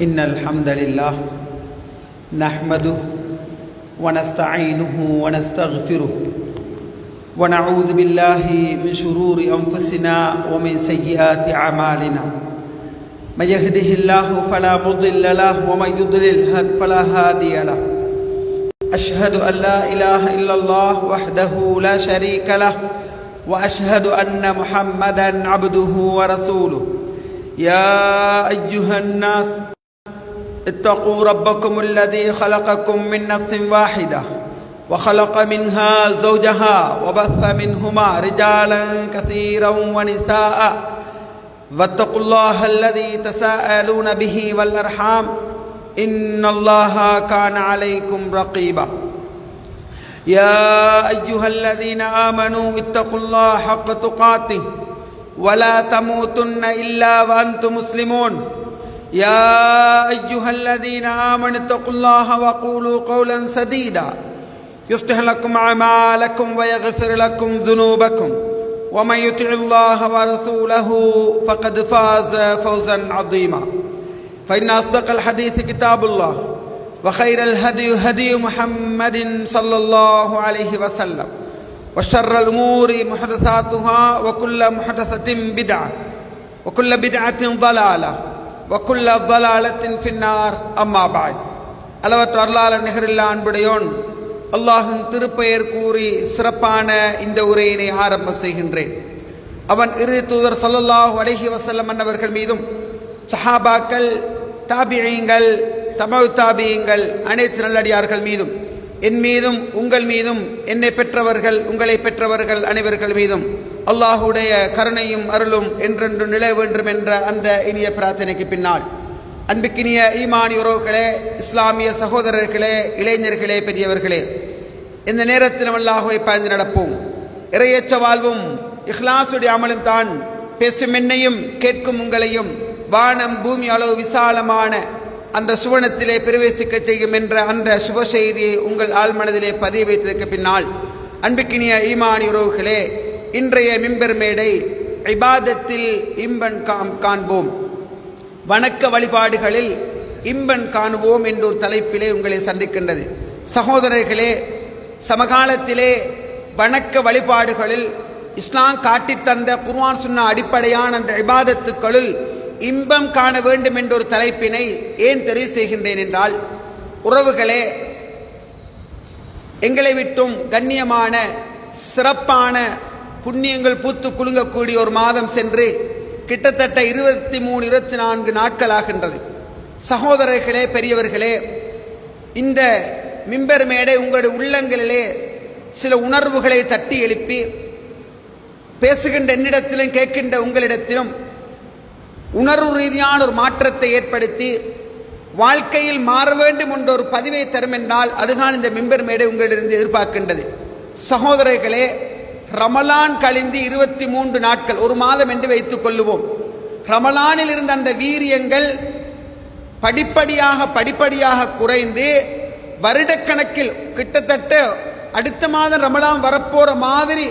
إن الحمد لله نحمده ونستعينه ونستغفره ونعوذ بالله من شرور أنفسنا ومن سيئات أعمالنا من يهده الله فلا مضل له ومن يضلل فلا هادي له أشهد أن لا إله إلا الله وحده لا شريك له وأشهد أن محمدا عبده ورسوله يا أيها الناس اتقوا ربكم الذي خلقكم من نفس واحدة وخلق منها زوجها وبث منهما رجالا كثيرا ونساء واتقوا الله الذي تساءلون به والأرحام إن الله كان عليكم رقيبا يا أيها الذين آمنوا اتقوا الله حق تقاته ولا تموتن إلا وأنتم مسلمون يا أيها الذين آمنوا اتقوا الله وقولوا قولا سديدا يصلح لكم أعمالكم ويغفر لكم ذنوبكم ومن يطع الله ورسوله فقد فاز فوزا عظيما فإن أصدق الحديث كتاب الله وخير الهدي هدي محمد صلى الله عليه وسلم وشر الأمور محدثاتها وكل محدثة بدعة وكل بدعة ضلالة وكل ضلالة في النار أما بعد அளவற்ற அருளாளன் நிகரில்லா அன்புடையோன் அல்லாஹ்வின் திருப்பெயர் கூறி சிறப்பான இந்த உரையினை ஆரம்பம் செய்கின்றேன். அவன் இறுதி தூதர் ஸல்லல்லாஹு அலைஹி வஸல்லம் அன்னவர்கள் மீதும் சஹாபாக்கள், தாபிஈங்கள், தபஉ தாபிஈங்கள், அனைத்து நல்லடியார்கள் மீதும் என் மீதும் உங்கள் மீதும் என்னை பெற்றவர்கள் உங்களை பெற்றவர்கள் அனைவர்கள் மீதும் அல்லாஹுடைய கருணையும் அருளும் என்றென்று நிலை வேண்டும் என்ற அந்த இனிய பிரார்த்தனைக்கு பின்னால், அன்புக்கினிய ஈமானி உறவுகளே, இஸ்லாமிய சகோதரர்களே, இளைஞர்களே, பெரியவர்களே, இந்த நேரத்தில் அல்லாஹுவை பாய்ந்து நடப்போம். இறையேற்ற வாழ்வும் இஹ்லாசுடைய அமலும் தான் பேசும் என்னையும் கேட்கும் உங்களையும் வானம் பூமி அளவு விசாலமான அந்த சுவனத்திலே பிரவேசிக்க செய்யும் என்ற அந்த சுப செய்தியை உங்கள் ஆழ்மனதிலே பதிய வைத்ததற்கு பின்னால், அன்புக்கினிய ஈமானி உறவுகளே, இன்றைய மிம்பர் மேடை இபாதத்தில் இன்பன் காண்போம், வணக்க வழிபாடுகளில் இன்பன் காணுவோம் என்ற ஒரு தலைப்பிலே உங்களை சந்திக்கின்றது. சகோதரர்களே, சமகாலத்திலே வணக்க வழிபாடுகளில் இஸ்லாம் காட்டித்தந்த குர்ஆன் சுன்னா அடிப்படையான அந்த இபாதத்துக்களுள் இன்பம் காண வேண்டும் என்ற ஒரு தலைப்பினை ஏன் தெரிவு செய்கின்றேன் என்றால், உறவுகளே, எங்களை விட்டும் கண்ணியமான சிறப்பான புண்ணியங்கள் பூத்து குலுங்கக்கூடிய ஒரு மாதம் சென்று கிட்டத்தட்ட 23-24 நாட்கள் ஆகின்றது. சகோதரர்களே, பெரியவர்களே, இந்த மிம்பர் மேடை உங்களுடைய உள்ளங்களிலே சில உணர்வுகளை தட்டி எழுப்பி பேசுகின்ற என்னிடத்திலும் கேட்கின்ற உங்களிடத்திலும் உணர்வு ரீதியான ஒரு மாற்றத்தை ஏற்படுத்தி வாழ்க்கையில் மாற வேண்டும் என்ற ஒரு பதிவை தரும் என்றால் அதுதான் இந்த மிம்பர் மேடை உங்களிடம் எதிர்பார்க்கின்றது. சகோதரர்களே, ரமலான் கழிந்து 23 நாட்கள், ஒரு மாதம் என்று வைத்துக் கொள்ளுவோம். ரமலானில் இருந்த அந்த வீரியங்கள் படிப்படியாக குறைந்து வருடக்கணக்கில் கிட்டத்தட்ட அடுத்த மாதம் ரமலான் வரப்போற மாதிரி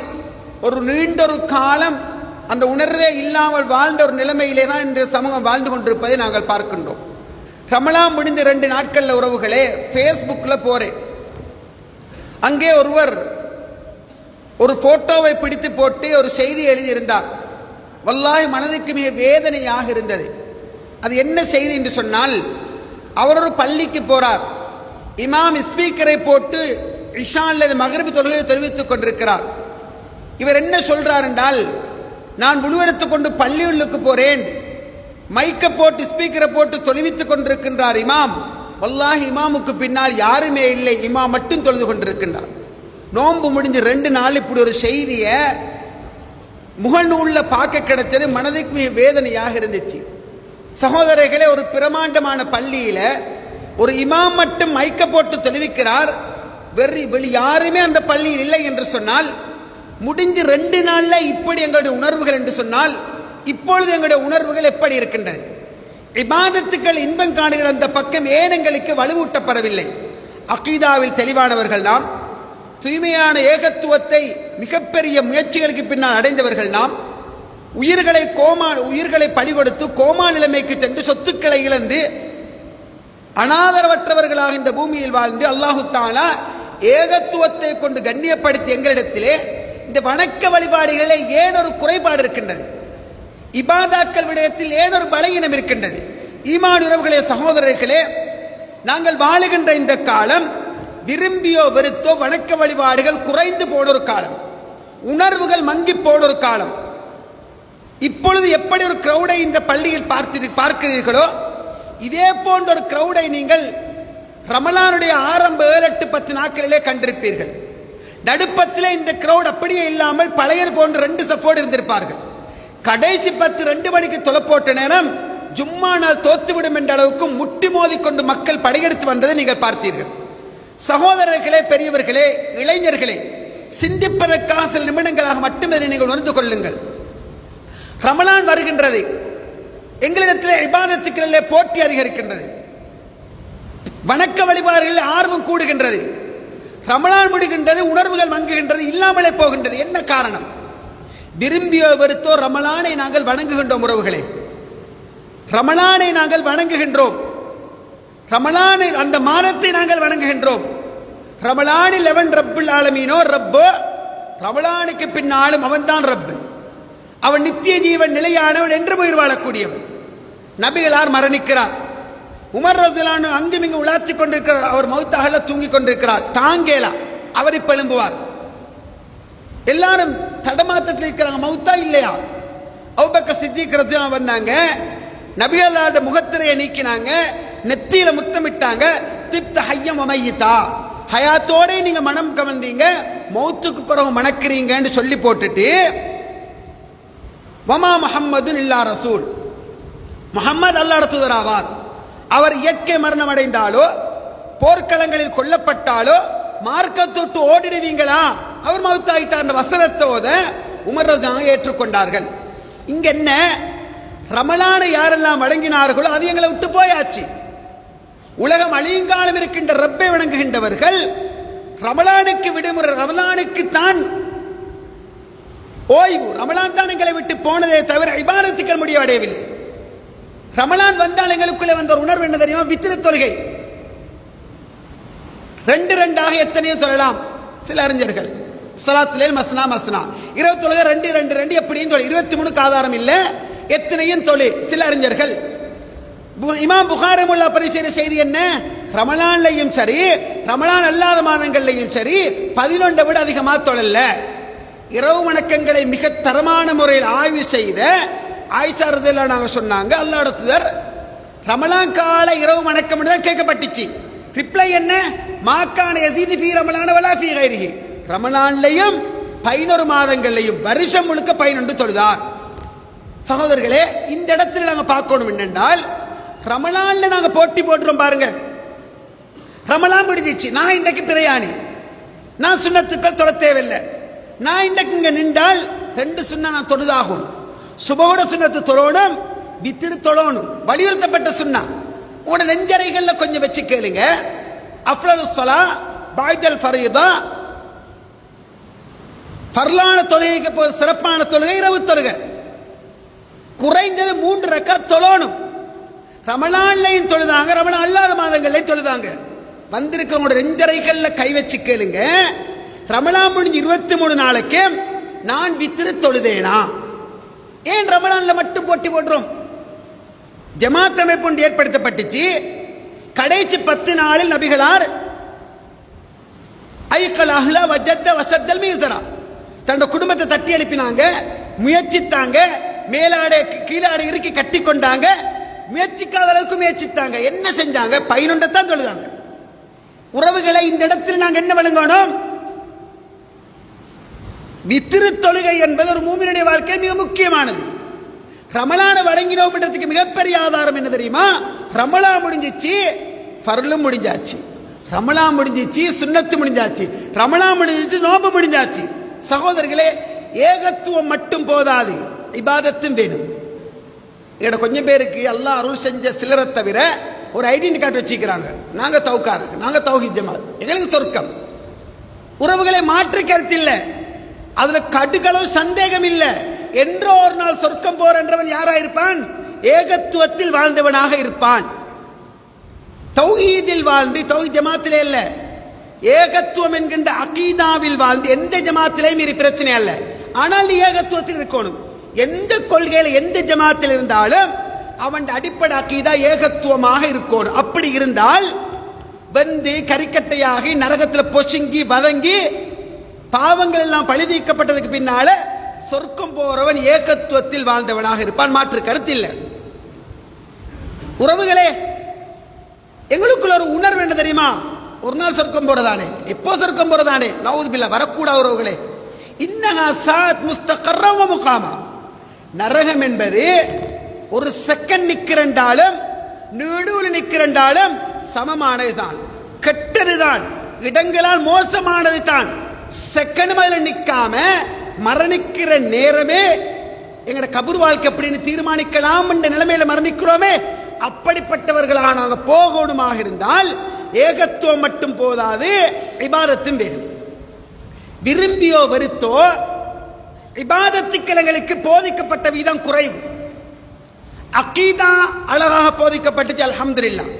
ஒரு நீண்ட ஒரு காலம் அந்த உணர்வே இல்லாமல் வாழ்ந்த ஒரு நிலைமையிலே தான் இந்த சமூகம் வாழ்ந்து கொண்டிருப்பதை நாங்கள் பார்க்கின்றோம். ரமலான் முடிந்த 2 நாட்கள்ல உறவுகளே, ஃபேஸ்புக்ல போறேன். அங்கே ஒருவர் ஒரு போட்டோவை பிடித்து போட்டு ஒரு செய்தி எழுதியிருந்தார். வல்லாஹி மனதுக்கு மிக வேதனையாக இருந்தது. அது என்ன செய்தி என்று சொன்னால், அவர் ஒரு பள்ளிக்கு போறார். இமாம் ஸ்பீக்கரை போட்டு இஷா அல்லது மக்ரிப் தொழுகையை தெரிவித்துக் கொண்டிருக்கிறார். இவர் என்ன சொல்றார் என்றால், நான் உழுவெடுத்துக் கொண்டு பள்ளியுள்ளுக்கு போறேன், மைக்க போட்டு ஸ்பீக்கரை போட்டு தொழுவித்துக் கொண்டிருக்கின்றார் இமாம். வல்லாஹி இமாமுக்கு பின்னால் யாருமே இல்லை, இமாம் மட்டும் தொழுது கொண்டிருக்கின்றார். நோன்பு முடிஞ்சு 2 நாள் இப்படி ஒரு செய்திய முகநூல்ல பார்க்க கிடைச்சது. மனதுக்கு வேதனையாக இருந்துச்சு. சகோதரர்களே, ஒரு பிரமாண்டமான பள்ளியில ஒரு இமாம் மட்டும் மைக்க போட்டு தொழுவிக்கிறார். வெளி யாருமே அந்த பள்ளியில் இல்லை என்று சொன்னால், முடிஞ்சு 2 நாள்ல இப்படி எங்களுடைய உணர்வுகள் என்று சொன்னால், இப்பொழுது எங்களுடைய உணர்வுகள் எப்படி இருக்கின்றது? இபாதத்துக்கள் இன்பம் காணுகிற அந்த பக்கம் ஏன் எங்களுக்கு வலுவூட்டப்படவில்லை? அகீதாவில் தெளிவானவர்கள் நாம், தூய்மையான ஏகத்துவத்தை மிகப்பெரிய முயற்சிகளுக்கு பின்னால் அடைந்தவர்கள் நாம், உயிர்களை பறி கொடுத்து கோமா நிலைமைக்கு சென்று சொத்துக்களை இழந்து அனாதரவற்றவர்களாக இந்த பூமியில் வாழ்ந்து அல்லாஹு தஆலா ஏகத்துவத்தை கொண்டு கண்ணியப்படுத்தி எங்களிடத்திலே இந்த வணக்க வழிபாடுகளிலே ஏன் ஒரு குறைபாடு இருக்கின்றது, இபாதாக்கள் விடயத்தில் ஏன் ஒரு பலகீனம் இருக்கின்றது? ஈமான் உறவுகளே, சகோதரர்களே, நாங்கள் வாழுகின்ற இந்த காலம் விரும்பியோ வெறுத்தோ வணக்க வழிபாடுகள் குறைந்து போன ஒரு காலம், உணர்வுகள் மங்கி போன ஒரு காலம். இப்பொழுது எப்படி ஒரு கிரௌடை இந்த பள்ளியில் பார்க்கிறீர்களோ இதே போன்ற ஒரு கிரௌடை நீங்கள் ரமலானுடைய ஆரம்ப 7-8-10 நாட்களிலே கண்டிருப்பீர்கள். நடுப்பத்திலே இந்த கிரௌட் அப்படியே இல்லாமல் பழையர் போன்ற 2 சஃபோடு இருந்திருப்பார்கள். கடைசி 2 மணிக்கு தொலை போட்ட நேரம் ஜும்மா நாள் தோத்துவிடும் என்ற அளவுக்கு முட்டி மோதி கொண்டு மக்கள் படையெடுத்து வந்ததை நீங்கள் பார்த்தீர்கள். சகோதரர்களே, பெரியவர்களே, இளைஞர்களே, சிந்திப்பதற்காக சில நிமிடங்களாக மட்டுமே நீங்கள் உணர்ந்து கொள்ளுங்கள். ரமலான் வருகின்றது, எங்களிடத்தில் இபாதத்துக்களிலே போட்டி அதிகரிக்கின்றது, வணக்க வழிபாடுகளில் ஆர்வம் கூடுகின்றது. ரமலான் முடிகின்றது, உணர்வுகள் மங்குகின்றது, இல்லாமலே போகின்றது. என்ன காரணம்? விரும்பியோ வெறுத்தோ ரமலானை நாங்கள் வணங்குகின்றோம். உறவுகளே, ரமலானை நாங்கள் வணங்குகின்றோம். ரமலானை, அந்த மாதத்தை நாங்கள் வணங்குகின்றோம். ரமலானில் எவன் ரப்புல் ஆலமீனோ ரப்போ, ரமலானுக்கு பின்னாலும் அவன்தான் ரப்பு. அவன் நித்திய ஜீவன் நிலையானவன், என்று உயிர் வாழக்கூடியவன். நபிகளார் மரணிக்கிறார். உமர் ரலியல்லாஹு அன்ஹு அங்குமிங்கு உலாத்திக் கொண்டிருக்கிறார். அவர் மௌத்தாகல தூங்கிக் கொண்டிருக்கிறார். தாங்கேலா, அவர் இப்ப எழும்புவார். எல்லாரும் தடமாத்தத்தில் இருக்கிறாங்க, மௌத்தா இல்லையா? அபூபக்கர் சித்திக் ரலியல்லாஹு வந்தாங்க, நபிகளாருடைய முகத்திரையை நீக்கினாங்க, நெத்தியில முத்தமிட்டாங்க. திப்த ஹய்யம் வமையிதா, ஹயாத்தோட நீங்க மனம் கவர்ந்தீங்க, மௌத்துக்கு பிறகு மணக்கிறீங்கன்னு சொல்லி போட்டுட்டு, வமா முஹம்மதுன் இல்லா ரசூல், முஹம்மது அல்லாஹ்வுடைய தூதராவார். அவர் இயற்கை மரணம் அடைந்தாலோ போர்க்களங்களில் கொல்லப்பட்டாலோ மார்க்கத்தொட்டு ஓடிடுவீங்களா? அவர் மௌத்தாயிட்டார் வசனத்தோத உமர் ரலியல்லாஹு ஏற்றுக்கொண்டார்கள். இங்க என்ன, ரமலானை யாரெல்லாம் வழங்கினார்களோ அது எங்களை விட்டு போயாச்சு. உலகம் அழியுங்காலம் இருக்கின்ற ரப்பை வணங்குகின்றவர்கள் ரமலானுக்கு விடுமுறை, ரமலானுக்கு தான் ஓய்வு, ரமலான் தான் எங்களை விட்டு போனதே தவிர இபாதத்துக்கள் முடிவடையவில்லை. ரமலான் வந்தால் எங்களுக்குள்ளே வந்த ஒரு உணர்வு என்ன தெரியுமா? வித்ரு தொழுகை 2-2 எத்தனையோ தொழலாம். சில அறிஞர்கள் ஸலாத்துல் மஸ்னா மஸ்னா, இரவு தொழுகை 2-2 எப்படியும் தொழு, 23க்கு ஆதாரம் இல்ல, எத்தனையும் தொழு. சில அறிஞர்கள், இமாம் புகாரி முல்லா பரிசீலனை செய்தி என்ன, ரமலான்லையும் சரி ரமலான் அல்லாத மாதங்கள்லையும் சரி 11 விட அதிகமா தொழல. இரவு வணக்கங்களை மிக தரமான முறையில் ஆய்வு செய்த ஆயிஷா ரலியல்லாஹு அன்ஹா சொன்னாங்க, அல்லாஹ்வுடைய தூதர் ரமலான் கால இரவு வணக்கம் தான் கேட்கப்பட்டுச்சு. ரிப்ளை என்ன? மாக்கான யஸீது ஃபீ ரமலான வலா ஃபீ கைரிஹி, ரமலான்லையும் 11 மாதங்கள்லையும் வருஷம் முழுக்க 11 தொழுதார். சகோதரர்களே, இந்த இடத்துல நாங்க பார்க்கணும் என்னென்றால், ரமலான்ல நாங்க போட்டி போட்டுறோம் பாருங்க. ரமலான் முடிஞ்சிச்சு, நான் இன்றைக்கு பிரயாணி, நான் சுன்னத்துக்கள் தொழ தேவையில்லை, நான் இன்றைக்கு இங்க நின்றால் 2 சுன்னா நான் தொழுதாகும். சுபஹோட சுன்னத்து தொழணும், வித்ரு தொழணும், வலியுறுத்தப்பட்ட சுன்னா. உங்களோட நெஞ்சறைகள்ல கொஞ்சம் வச்சு கேளுங்க. அஃலலு ஸலா பஅதல் ஃபரீதா, ஃபர்லான தொழுகைக்கு போற சிறப்பான தொழுகை இரவு தொழுகை, குறைந்தது 3 ரக்காத் தொழணும். ரமலான்லையும் தொழுதாங்க, ரமலான் அல்லாத மாதங்கள்லையும் தொழுதாங்க. வந்திருக்கிறவங்களோட நெஞ்சறைகள்ல கை வச்சு கேளுங்க, ரமலான் முடிஞ்சு 23 நாளைக்கு நான் வித்ரு தொழுதேனா? ஏன் ரமலான்ல மட்டும் போட்டி போடுறோம்? ஜமாத் அமைப்பு ஒன்று ஏற்படுத்தப்பட்டுச்சு. கடைசி 10 நாளில் நபிகளார் ஐகல் அஹ்லா வஜத்த வசத்தல் மீசரா, தன்னோட குடும்பத்தை தட்டி எழுப்பினாங்க, முயற்சித்தாங்க, மேலாடை கீழாடை இறுக்கி கட்டி கொண்டாங்க, முயற்சிக்காத அளவுக்கு முயற்சித்தாங்க. என்ன செஞ்சாங்க? 11 தான் தொழுதாங்க. உறவுகளை, இந்த இடத்தில் நாங்கள் என்ன வழங்கணும்? வித்ரு தொழுகை என்பது ஒரு மூமினுடைய வாழ்க்கை மிக முக்கியமானது. ரமலான வழங்கினோம்ன்றதுக்கு மிகப்பெரிய ஆதாரம் என்ன தெரியுமா? ரமலான் முடிஞ்சிச்சு, ஃபர்லும் முடிஞ்சாச்சு, ரமலான் முடிஞ்சிச்சு, சுன்னத்து முடிஞ்சாச்சு, ரமலான் முடிஞ்சிச்சு, நோம்பு முடிஞ்சாச்சு. சகோதரர்களே, ஏகத்துவம் மட்டும் போதாது, இபாதத்தும் வேணும். கொஞ்சம் பேருக்கு அல்லாஹ் அருள் செஞ்ச சிலரை தவிர ஒரு ஐடென்டி கார்டு வச்சுக்கிறாங்க. நாங்க தௌக்கார, நாங்க தௌஹீத் ஜமாத், எங்களுக்கு சொர்க்கம். உறவுகளை மாற்று கருத்து இல்ல, அதுல கடுகளவு சந்தேகம் இல்ல. என்றோ ஒரு நாள் சொர்க்கம் போற என்றவன் யாரா இருப்பான்? ஏகத்துவத்தில் வாழ்ந்தவனாக இருப்பான். தௌஹீதில் வாழ்ந்து, தௌஹீத் ஜமாத்திலே இல்ல, ஏகத்துவம் என்கின்ற அகீதாவில் வாழ்ந்து எந்த ஜமாத்திலேயும் இது பிரச்சனை அல்ல. ஆனால் நீ ஏகத்துவத்தில் இருக்கணும். எந்த கொள்கையில எந்த ஜமாத்தில் இருந்தாலும் அவன் அடிப்படை அகீதா ஏகத்துவமாக இருக்கணும். அப்படி இருந்தால் வந்து கரிக்கட்டையாகி நரகத்தில் பொசுங்கி வதங்கி பாவங்கள் எல்லாம் பழிதீக்கப்பட்டதுக்கு பின்னால சொர்க்கம் போறவன் ஏகத்துவத்தில் வாழ்ந்தவனாக இருப்பான். மாற்று கருத்து இல்லை. உறவுகளே, எங்களுக்குள்ள ஒரு உணர்வு என்ன தெரியுமா? ஒரு நாள் சொர்க்கம் போறதானே, எப்போ சொர்க்கம் போறதானே, நவுது பில்லா, வரக்கூடாது உறவுகளே. இன்னஹா சாத் முஸ்தகர்ரம் வ முகாமா. நரகம் என்பது ஒரு செகண்ட் நிக்கிறண்டாலும் நடுவில் நிக்கிறண்டாலும் சமமானதுதான், கெட்டதுதான், இடங்களால் மோசமானது தான். செகண்ட் மேல நிக்காம மரணிக்கிற நேரமே எங்கட கபூர் வாழ்க்கை அப்படின்னு தீர்மானிக்கலாம் என்ற நிலைமையில மரணிக்கிறோமே, அப்படிப்பட்டவர்களாக நாங்கள் போகணுமாக இருந்தால் ஏகத்துவம் மட்டும் போதாது, இபாதத்தும் வேறு. விரும்பியோ வெறுத்தோ இபாதத்துக்களுக்கு போதிக்கப்பட்ட வீதம் குறைவு. அகீதா அழகாக போதிக்கப்பட்டுச்சு, அல்ஹம்துலில்லாஹ்.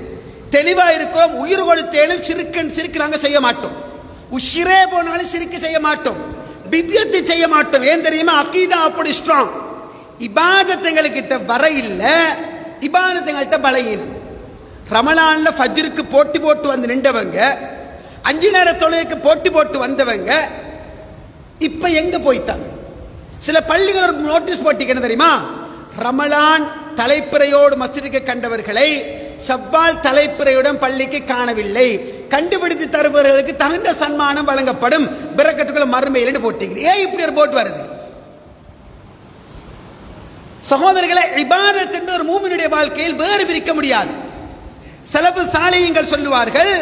தெளிவா இருக்கிறோம். உயிர் கொடுத்தேனும் சிறுக்கு நாங்க செய்ய மாட்டோம். உஷிரே போனாலும் சிறுக்கு செய்ய மாட்டோம், பித்யத்தை செய்ய மாட்டோம். ஏன் தெரியுமா? அகீதா அப்படி ஸ்ட்ராங். இபாதத்துங்கள்கிட்ட வர இல்ல, இபாதத்துங்கள்கிட்ட பலகீனம். ரமலான்ல ஃபஜ்ருக்கு போட்டி போட்டு வந்து நின்றவங்க, 5 நேர தொழுகைக்கு போட்டி போட்டு வந்தவங்க இப்ப எங்க போயிட்டாங்க? சில பள்ளிகள் நோட்டீஸ் போட்டிக்கு தெரியுமா? ரமலான் தலைப்பிறையோடு மஸ்ஜிதுக்கு கண்டவர்களை ஷவ்வால் தலைப்பிறையுடன் பள்ளிக்கு காணவில்லை, கண்டுபிடித்து தருபவர்களுக்கு தகுந்த சன்மானம் வழங்கப்படும், பிரக்கத்துக்குள்ள மறுமையில் போட்டிங்க. ஏன் இப்படி ஒரு போட்டு வருது? சகோதரர்களை, இபாதத் என்ற ஒரு மூமினுடைய வாழ்க்கையில் வேறு பிரிக்க முடியாது. சலபு சாலிஹீன்கள் சொல்லுவார்கள்,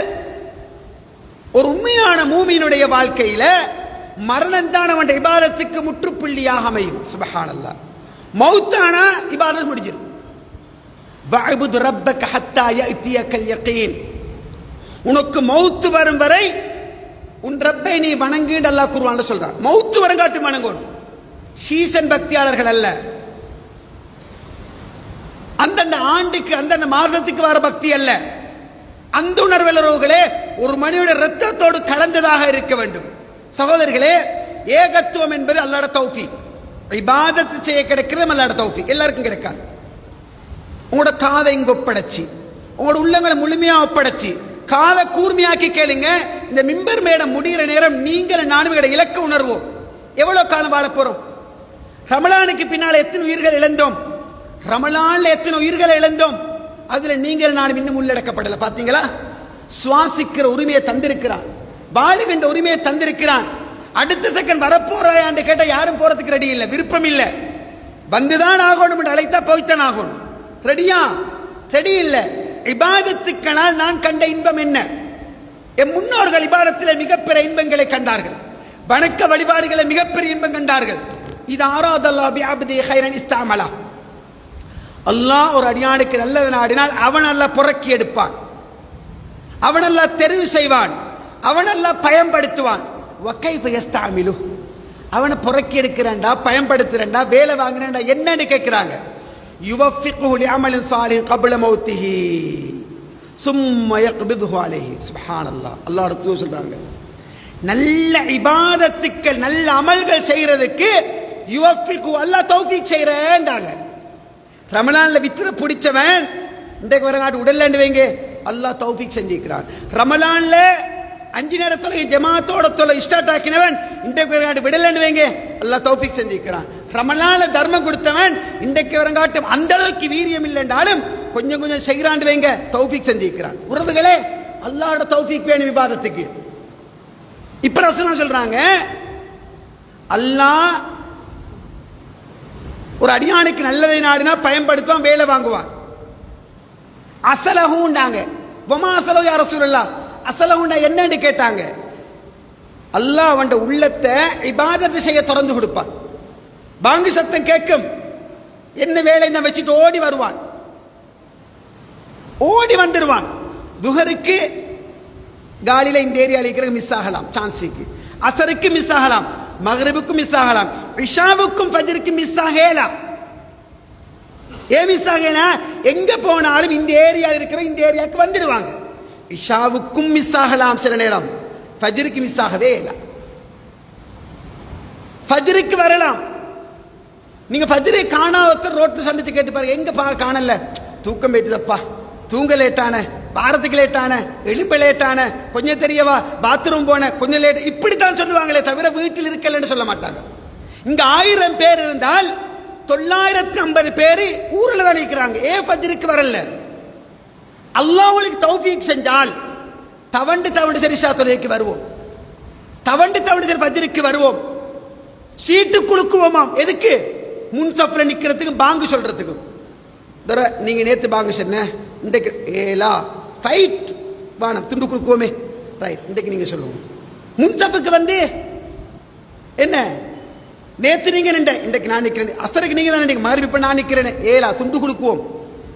ஒரு உண்மையான மூமினுடைய வாழ்க்கையில மரணம் தான் அவன் இபாதத்துக்கு முற்றுப்புள்ளியாக அமையும். சுப்ஹானல்லாஹ். மௌத்தானா இபாதத் முடிஞ்சிடும். வஅபுது ரப்பக ஹத்தா யஅதியகல் யகீன். உனக்கு மௌத் வரும் வரை உன் ரப்பை நீ வணங்குன்னு அல்லாஹ் குர்ஆன்ல சொல்றான். மௌத் வரங்காட்டி வணங்கணும். சீசன் பக்தியாளர்கள் அல்ல, அந்தந்த ஆண்டுக்கு அந்தந்த மாதத்துக்கு வர பக்தி அல்ல. அந்த உணர்வுகளே ஒரு மனிதனுடைய ரத்தத்தோடு கலந்ததாக இருக்க வேண்டும். சகோதரர்களே, ஏகத்துவம் என்பது அல்லாஹ்வுடைய தௌஃபீக். இபாதத் செய்ய கிடைக்கிறது அல்லாஹ்வுடைய தௌஃபீக், எல்லாருக்கும் கிடைக்காது. உங்களோட காதை இங்க ஒப்படைச்சி, உங்களோட உள்ளங்களை முழுமையா ஒப்படைச்சி, காதை கூர்மையாக்கி கேளுங்க. இந்த மிம்பர் மேடம் முடிகிற நேரம் நீங்கள் நானும் இலக்க உணர்வோம். எவ்வளவு காலம் வாழ போறோம்? ரமலானுக்கு பின்னால் எத்தனை உயிர்கள் இழந்தோம்? ரமலான்ல எத்தனை உயிர்களை இழந்தோம்? அதுல நீங்கள் நானும் இன்னும் உள்ளடக்கப்படல. பாத்தீங்களா? சுவாசிக்கிற உரிமையை தந்திருக்கிறான், வாழுகின்ற உரிமையை தந்திருக்கிறான். அடுத்த செகண்ட் வரப்போறாயான்னு கேட்டா யாரும் போறதுக்கு ரெடி இல்லை, விருப்பம் இல்லை. வந்துதான் ஆகணும் என்று அழைத்தா போய்த்தான் ஆகணும். ரெடியா? ரெடி இல்லை. இபாதத்துக்களால் நான் கண்ட இன்பம் என்ன? என் முன்னோர்கள் இபாதத்தில் மிகப்பெரிய இன்பங்களை கண்டார்கள், வணக்க வழிபாடுகளை மிகப்பெரிய இன்பம் கண்டார்கள். இது ஆராதல்லா பிஅப்தி கைரன் இஸ்தாமலா. அல்லாஹ் ஒரு அடியானுக்கு நல்லது நாடினால் அவன் அல்லாஹ் புறக்கி எடுப்பான், அவன் அல்லாஹ் தெரிவு செய்வான், அவன் அல்லாஹ் பயன்படுத்துவான். வகைஃப யஸ்தஅமிலு. அவனை புறக்கி எடுக்கிறேன்டா, பயன்படுத்துறேன்டா, வேலை வாங்குறேன்டா என்னன்னு கேட்கிறாங்க. யுவஃபிகுஹு லிஅமலின் ஸாலிஹ் கப்ல மௌத்திஹி சும்ம யக்பிதுஹு அலைஹி. சுப்ஹானல்லாஹ். அல்லாஹ் ரசூல் சொல்றாங்க, நல்ல இபாதத்துக்கள் நல்ல அமல்கள் செய்யறதுக்கு யுவஃபிகு அல்லாஹ் தௌஃபீக் செய்றேன்டாங்க. ரமலான்ல வித்திர பிடிச்சவன் இன்றைக்கு வரங்காட்டு உடல்ல வைங்க, அல்லாஹ் தௌஃபீக் செஞ்சிருக்கிறான். ரமலான்ல 5 நேர தொழுகை ஜமாத்தோட தொலை ஸ்டார்ட் ஆக்கினவன் இன்றைக்கு வரங்காட்டு விடலன்னு வைங்க, அல்லாஹ் தௌஃபீக் செஞ்சிருக்கிறான். ரமலான்ல தர்மம் கொடுத்தவன் இன்றைக்கு வரங்காட்டு அந்த அளவுக்கு வீரியம் இல்லை என்றாலும் கொஞ்சம் கொஞ்சம் செய்கிறாண்டு வைங்க, தௌஃபீக் செஞ்சிருக்கிறான். உறவுகளே, அல்லாஹ்வோட தௌஃபீக் வேணும் விவாதத்துக்கு. இப்ப ரசூலுல்லாஹ் சொல்றாங்க, அல்லாஹ் ஒரு அடியானுக்கு நல்லதை நாடினா பயன்படுத்துவான், வேலை வாங்குவான். அசலஹூண்டாங்க. வமா அசலஹு யா ரசூலல்லாஹ். அசலஹூண்டா என்னன்னு கேட்டாங்க. அல்லாஹ் அவன் உள்ளத்தை இபாதத் செய்ய திறந்து கொடுப்பான். பாங்கு சத்தம் கேட்கும், என்ன வேலை தான் வச்சுட்டு ஓடி வருவான், ஓடி வந்துருவான். துஹருக்கு காலில இந்த ஏரியால இருக்கிற மிஸ் ஆகலாம், சான்ஸுக்கு அசருக்கு மிஸ் ஆகலாம், மக்ரிபுக்கும் மிஸ் ஆகலாம், இஷாவுக்கும் ஃபஜ்ருக்கு மிஸ் ஆகலாம். ஏன் மிஸ் ஆகலாம்? எங்க போனாலும் இந்த ஏரியாவில் இருக்கிற இந்த ஏரியாவுக்கு வந்துடுவாங்க. இஷாவுக்கும் மிஸ் ஆகலாம், சில நேரம் ஃபஜ்ருக்கு மிஸ் ஆகவே இல்லை. ஃபஜ்ருக்கு வரலாம். நீங்க ஃபஜ்ரை காணாத ரோட்ல சந்திச்சு கேட்டு பாருங்க, எங்க காணல, தூக்கம் போயிட்டுதப்பா, தூங்க லேட்டான, வாரத்துக்கு லேட்டான, எலும்பு லேட்டான, கொஞ்சம் தெரியவா, பாத்ரூம் போன, கொஞ்சம் லேட், இப்படித்தான் சொல்லுவாங்களே தவிர வீட்டில் இருக்கலன்னு சொல்ல மாட்டாங்க. இங்க 1000 பேர் இருந்தால் 950 பேர் ஊர்ல தான் நிற்கிறாங்க. ஃபஜ்ருக்கு வரல. அல்லாஹ் உங்களுக்கு தௌஃபீக் செஞ்சால் தவண்டு சரி ஷாத்துரைக்கு வருவோம், தவண்டு சரி ஃபஜ்ருக்கு வருவோம். சீட்டு குலுக்குவோமாம். எதுக்கு? முன்சப்ல நிக்கிறதுக்கு, பாங்கு சொல்றதுக்கு. நீங்க நேத்து பாங்கு சொன்ன, இன்றைக்கு ஏலா ரைட் வானம் துண்டு குலுக்குவோமே, ரைட் இன்றைக்கு நீங்க சொல்லுவோம். முன்சப்புக்கு வந்து என்ன, நேத்து நீங்க நின்ற, இன்றைக்கு நான் நிக்கிறேன், அசருக்கு நீங்க தான் மாறி, இப்ப நான் நிக்கிறேன், ஏலா துண்டு குலுக்குவோம்,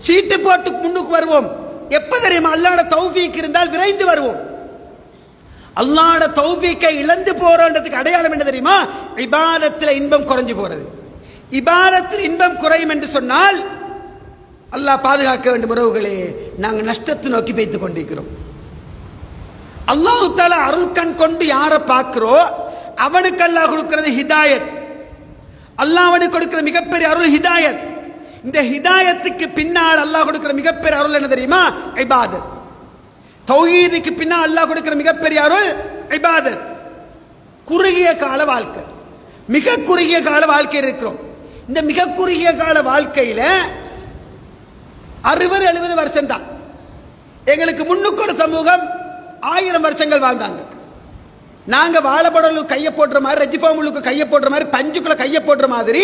சீட்டு போட்டு முன்னுக்கு வருவோம். எப்ப தெரியுமா? அல்லாஹ்வோட தௌஃபீக் இருந்தால் விரைந்து வருவோம். அல்லாஹ்வோட தௌஃபீக்கை இழந்து போறோன்றதுக்கு அடையாளம் என்ன தெரியுமா? இபாதத்தில் இன்பம் குறைஞ்சு போறது. இபாதத்தில் இன்பம் குறையும் என்று சொன்னால் அல்லாஹ் பாதுகாக்க வேண்டும். உறவுகளே, நாங்கள் நஷ்டத்தை நோக்கி பேய்த்துக் கொண்டிருக்கிறோம். அல்லாஹ் தஆலா அருள் கண் கொண்டு யாரை பார்க்கிறோ அவனுக்கு அல்லாஹ் கொடுக்கிறது ஹிதாயத். அல்லாஹ் அவனுக்கு கொடுக்கிற மிகப்பெரிய அருள் ஹிதாயத். இந்த ஹிதாயத்துக்கு பின்னால் அல்லாஹ் கொடுக்கிற மிகப்பெரிய அருள் என்ன தெரியுமா? இபாதத். தௌஹீதுக்கு பின்னால் அல்லாஹ் கொடுக்கிற மிகப்பெரிய அருள் இபாதத். குறுகிய கால வாழ்க்கை, மிக குறுகிய கால வாழ்க்கை இருக்கிறோம். இந்த மிக குறுகிய கால வாழ்க்கையில 60-70 வருஷம் தான். எங்களுக்கு முன்னுக்கு ஒரு சமூகம் 1000 வருஷங்கள் வாழ்ந்தாங்க. நாங்க வாழைப்படலுக்கு கையை போடுற மாதிரி, ரஜிபாமுலுக்கு கையை போடுற மாதிரி, பஞ்சுக்குள்ள கையை போடுற மாதிரி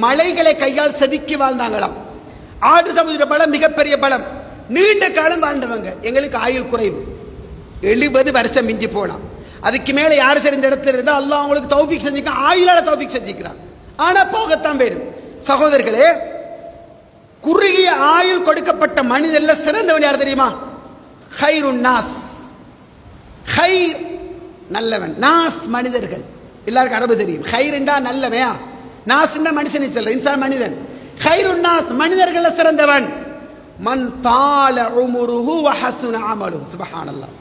மலைகளை கையால் செதுக்கி வாழ்ந்தாங்களாம். ஆடு சமுதிர பலம் மிகப்பெரிய பலம். நீண்ட காலம் வாழ்ந்தவங்க. எங்களுக்கு ஆயுள் குறைவு, 70 வருஷம் மிஞ்சி போலாம். அதுக்கு மேல யாரு சரி இந்த இடத்துல இருந்தா அல்லாஹ் அவங்களுக்கு தௌஃபீக் செஞ்சுக்க, ஆயுளால தௌஃபீக் செஞ்சுக்கிறான். ஆனா போகத்தான் வேணும். சகோதரர்களே, குறுகிய ஆயுள் கொடுக்கப்பட்ட மனிதர்ல சிறந்தவன் யார் தெரியுமா? ஹைருன் நாஸ். ஹைர் நல்லவன், நாஸ் மனிதர்கள். எல்லாருக்கும் அரபு தெரியும். ஹைருண்டா நல்லவன், நாஸ்னா மனுஷனை சொல்ற, இன்சான் மனிதன். ஹைருன் நாஸ் மனிதர்கள சிறந்தவன். மன் தால உம்ருஹு வ ஹஸன அமலுஹு. சுப்ஹானல்லாஹ்.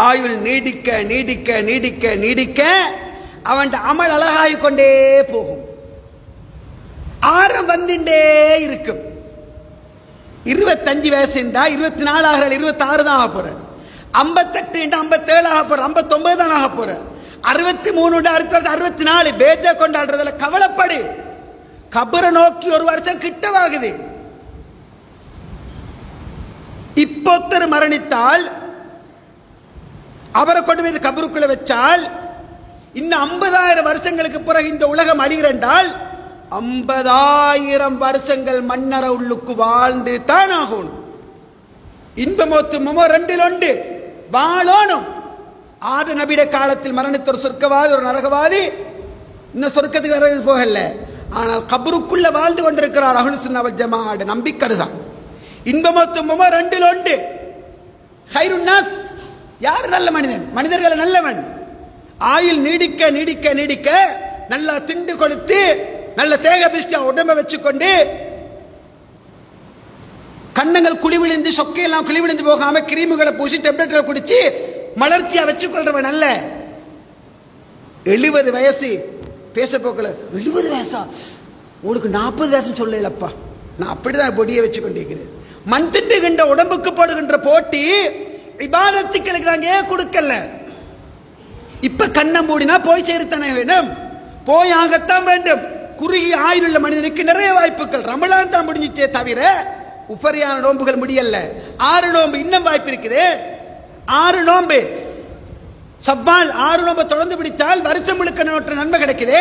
ஆயுள் நீடிக்க நீடிக்க நீடிக்க நீடிக்க அவன் அமல் அழகாய் கொண்டே போகும், ஆரம் வந்துட்டே இருக்கும். 25 வயசுண்டா 24 ஆகிற, 26 தான் ஆக போற, 58 57 ஆக போற, 59 தான் ஆக போற, 63 அடுத்த வருஷம் 64. பேஜ கொண்டாடுறதுல கவலைப்படு. கபரை நோக்கி ஒரு வருஷம் கிட்டவாகுது. இப்பொத்தர் மரணித்தால் அவரை கொண்டு போய் கபருக்குள்ள வச்சால் இன்னும் 50,000 வருஷங்களுக்கு பிறகு இந்த உலகம் அழிகிறண்டால் 50,000 வருஷங்கள் மன்னர உள்ளுக்கு வாழ்ந்து தான் ஆகணும். இன்பமோத்துமோ 2 ஒன்று வாழணும். ஆது நபிட காலத்தில் மரணித்த ஒரு சொர்க்கவாதி, ஒரு நரகவாதி, இன்னும் சொர்க்கத்துக்கு நரக போகல, ஆனால் கபருக்குள்ள வாழ்ந்து கொண்டிருக்கிறார். அஹ்லுஸ் சுன்னah வல் ஜமாஅத் நம்பிக்கை தான். இன்பமோத்துமோ 2 ஒன்று. ஹைருன் நாஸ் யார்? நல்ல மனிதன். மனிதர்கள் நல்லவன். ஆயுள் நீடிக்க நீடிக்க நீடிக்க நல்லா திண்டு கொளுத்து, நல்ல தேக பிஷ்டியா உடம்ப வச்சுக்கொண்டு, கண்ணங்கள் குழி விழுந்து, சொக்கையெல்லாம் குழி விழுந்து போகாம கிரீமுகளை பூசி டெப்லெட்களை குடிச்சு மலர்ச்சியா வச்சுக்கொள்றவன் அல்ல. 70 வயசு பேச போக்கல, 70 வயசா உங்களுக்கு 40 வயசு சொல்லலப்பா, நான் அப்படிதான் பொடியை வச்சு கொண்டிருக்கிறேன். மண் திண்டுகின்ற உடம்புக்கு போடுகின்ற போட்டி இபாதத்துக்களுக்கு நாங்க ஏன் கொடுக்கல? இப்ப கண்ணை மூடினா போய் சேரத்தானே வேணும், போய் ஆகத்தான் வேண்டும். குறுகிய ஆயுள் உள்ள மனிதனுக்கு நிறைய வாய்ப்புகள். ரமலான் தான் முடிஞ்சிச்சே தவிர உபரியான நோன்புகள் முடியல. 6 நோன்பு இன்னும் வாய்ப்பு இருக்குது. 6 நோன்பு சவ்வால் 6 நோன்பு தொடர்ந்து பிடித்தால் வருஷம் முழுக்க நோற்ற நன்மை கிடைக்குது.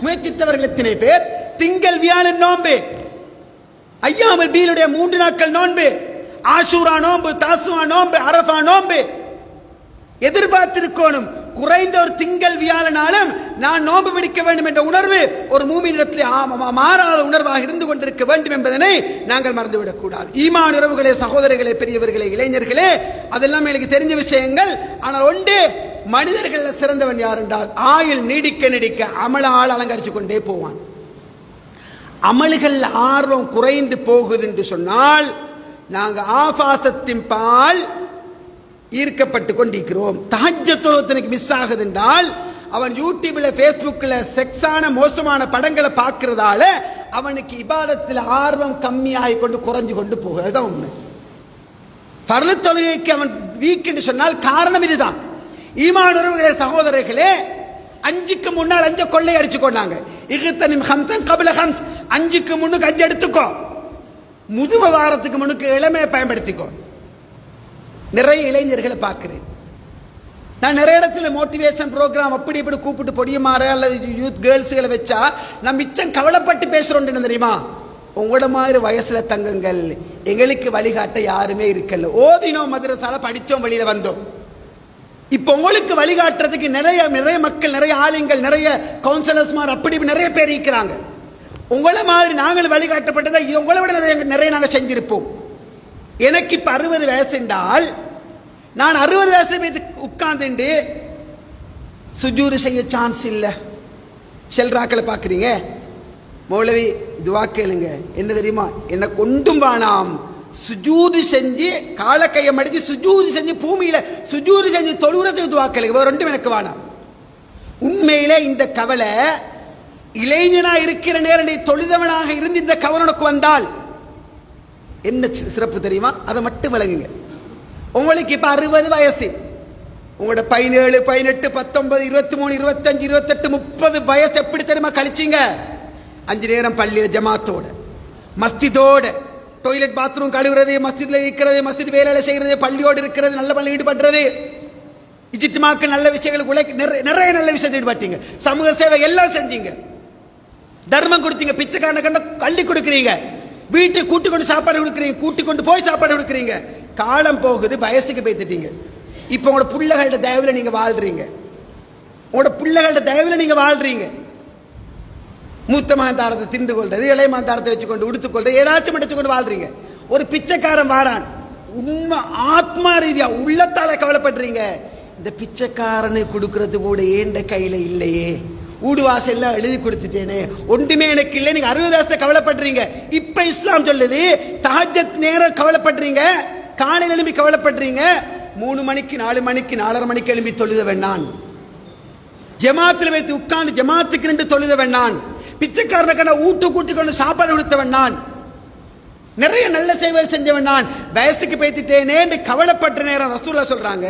முயற்சித்தவர்கள் எத்தனை பேர்? திங்கள் வியாழன் நோன்பு, ஐயாமல் பீலுடைய 3 நாட்கள் நோன்பு, ஆஷூரா நோன்பு, தாசுவா நோன்பு, அரஃபா நோன்பு எதிர்பார்த்திருக்கணும். குறைந்த ஒரு திங்கள் வியாழனாலும் நான் நோன்பு பிடிக்க வேண்டும் என்ற உணர்வு ஒரு மூமினிடத்திலே மாறாத உணர்வாக இருந்து கொண்டிருக்க வேண்டும் என்பதனை நாங்கள் மறந்துவிடக் கூடாது. ஈமான் உறவுகளே, சகோதரர்களே, பெரியவர்களே, இளைஞர்களே, அதெல்லாம் எனக்கு தெரிஞ்ச விஷயங்கள். ஆனால் ஒன்று, மனிதர்கள் சிறந்தவன் யார் என்றால் ஆயுள் நீடிக்க நீடிக்க அமலால் அலங்கரிச்சு கொண்டே போவான். அமல்கள் ஆர்வம் குறைந்து போகுது என்று சொன்னால் நாங்க ஆபாசத்தின் பால் ஈர்க்கப்பட்டு கொண்டிருக்கிறோம். தஹஜ்ஜத் தொழுவதற்கு மிஸ் ஆகுது என்றால் அவன் யூடியூப்ல பேஸ்புக்ல செக்ஸான மோசமான படங்களை பார்க்கிறதால அவனுக்கு இபாதத்தில் ஆர்வம் கம்மியாகி கொண்டு குறைஞ்சு கொண்டு போகுது. அதுதான் உண்மை. பர்லு தொழுகைக்கு அவன் வீக் என்று சொன்னால் காரணம் இதுதான். ஈமானுறவுகளே சகோதரர்களே, 5க்கு முன்னால் 5 கொள்ளை அடிச்சு கொண்டாங்க. இகுத்தனிம் ஹம்சன் கபில ஹம்ஸ், 5க்கு முன்னுக்கு 5 எடுத்துக்கோ, முதும வாரத்துக்கு முன்னுக்கு இளமையை பயன்படுத்திக்கோ. நிறைய இளைஞர்களை பார்க்கிறேன் நான். நிறைய இடத்துல மோட்டிவேஷன் ப்ரோக்ராம் அப்படி இப்படி கூப்பிட்டு பொடியமாற அல்லது யூத் கேர்ள்ஸுகளை வச்சா நான் மிச்சம் கவலைப்பட்டு பேசுறோம். தெரியுமா, உங்களோட மாதிரி வயசுல தங்கங்கள், எங்களுக்கு வழிகாட்ட யாருமே இருக்கல. ஓதினோம், மதரசால படிச்சோம், வெளியில வந்தோம். இப்ப உங்களுக்கு வழிகாட்டுறதுக்கு நிறைய நிறைய மக்கள், நிறைய ஆளுங்கள், நிறைய கவுன்சிலர்ஸ் மாதிரி அப்படி நிறைய பேர் இருக்கிறாங்க. உங்களை மாதிரி நாங்கள் வழிகாட்டப்பட்டதை உங்களை விட நிறைய நாங்க செஞ்சிருப்போம். எனக்கு இப்ப 60 வயசு என்றால் நான் 60 வயசு போய் உட்கார்ந்து சுஜூது செய்ய சான்ஸ் இல்ல. செல்ராக்களை பாக்குறீங்க, மௌலவி துவா கேளுங்க, என்ன தெரியுமா, என்ன கொண்டும் வானாம், சுஜூது செஞ்சு காலக்கைய மடிச்சு சுஜூது செஞ்சு பூமியில சுஜூது செஞ்சு தொழுகிறதுக்கு துவா கேளுங்க, வேற ரெண்டும் எனக்கு வானாம். உண்மையிலே இந்த கவலை இளைஞனா இருக்கிற நேரம் தொழுதவனாக இருந்து இந்த கவலை உனக்கு வந்தால் என்ன சிறப்பு தெரியுமா, அதை மட்டும் விளங்குங்க. உங்களுக்கு இப்ப 60 வயசு, உங்களோட 17, 18, 19, 23, 25, 28, 30 வயசு எப்படி தெரியுமா கழிச்சீங்க? 5 நேரம் பள்ளியில ஜமாத்தோட, மஸ்ஜிதோட, டாய்லெட் பாத்ரூம் கழுவுறது, மஸ்ஜித்ல இருக்கிறது, மஸ்ஜித் வேலையில செய்யறது, பள்ளியோடு இருக்கிறது, நல்ல பள்ளி ஈடுபடுறது, இஜித்மாக்கு நல்ல விஷயங்களுக்கு நிறைய நல்ல விஷயத்தை ஈடுபட்டீங்க. சமூக சேவை எல்லாம் செஞ்சீங்க, தர்மம் கொடுத்தீங்க, பிச்சைக்காரனை கண்ட கள்ளி கொடுக்குறீங்க, வீட்டுக்கு கூட்டு கொண்டு சாப்பாடு கொடுக்குறீங்க, கூட்டி கொண்டு போய் சாப்பாடு கொடுக்குறீங்க. காலம் போகுது, வயசுக்கு போய்த்துட்டீங்க. இப்ப உங்களோட பிள்ளைகளோட தயவுல நீங்க வாழ்றீங்க, உங்களோட பிள்ளைகளோட தயவுல நீங்க வாழ்றீங்க. மூத்த மாந்தாரத்தை திண்டு கொள்றது, இளைய மாந்தாரத்தை வச்சுக்கொண்டு உடுத்துக்கொள்றது, ஏதாச்சும் எடுத்துக்கொண்டு வாழ்றீங்க. ஒரு பிச்சைக்காரன் வாரான், உண்மை ஆத்மா ரீதியா உள்ளத்தால கவலைப்படுறீங்க, இந்த பிச்சைக்காரனை கொடுக்கறது கூட ஏண்ட கையில இல்லையே, ஊடுவாசல் எல்லாம் எழுதி கொடுத்துட்டேனே, ஒன்றுமே எனக்கு இல்லை. நீங்க 60 வருஷத்தை கவலைப்படுறீங்க. இப்ப இஸ்லாம் சொல்லுது தஹஜ்ஜத் நேரம் கவலைப்படுறீங்க, காலையில் எழுப்பி கவலைப்படுறீங்க, 3 மணிக்கு 4 மணிக்கு 4:30 மணிக்கு எழுப்பி தொழுத வேண்டான், ஜமாத்தில் வைத்து உட்கார்ந்து ஜமாத்துக்கு நின்று தொழுத வேண்டான், பிச்சைக்காரனுக்கான ஊட்டு கூட்டி கொண்டு சாப்பாடு கொடுத்த வேண்டான், நிறைய நல்ல சேவை செஞ்சவன் நான், வயசுக்கு பேத்திட்டேனே என்று கவலைப்பட்ட நேரம் ரசூலுல்லாஹ் சொல்றாங்க,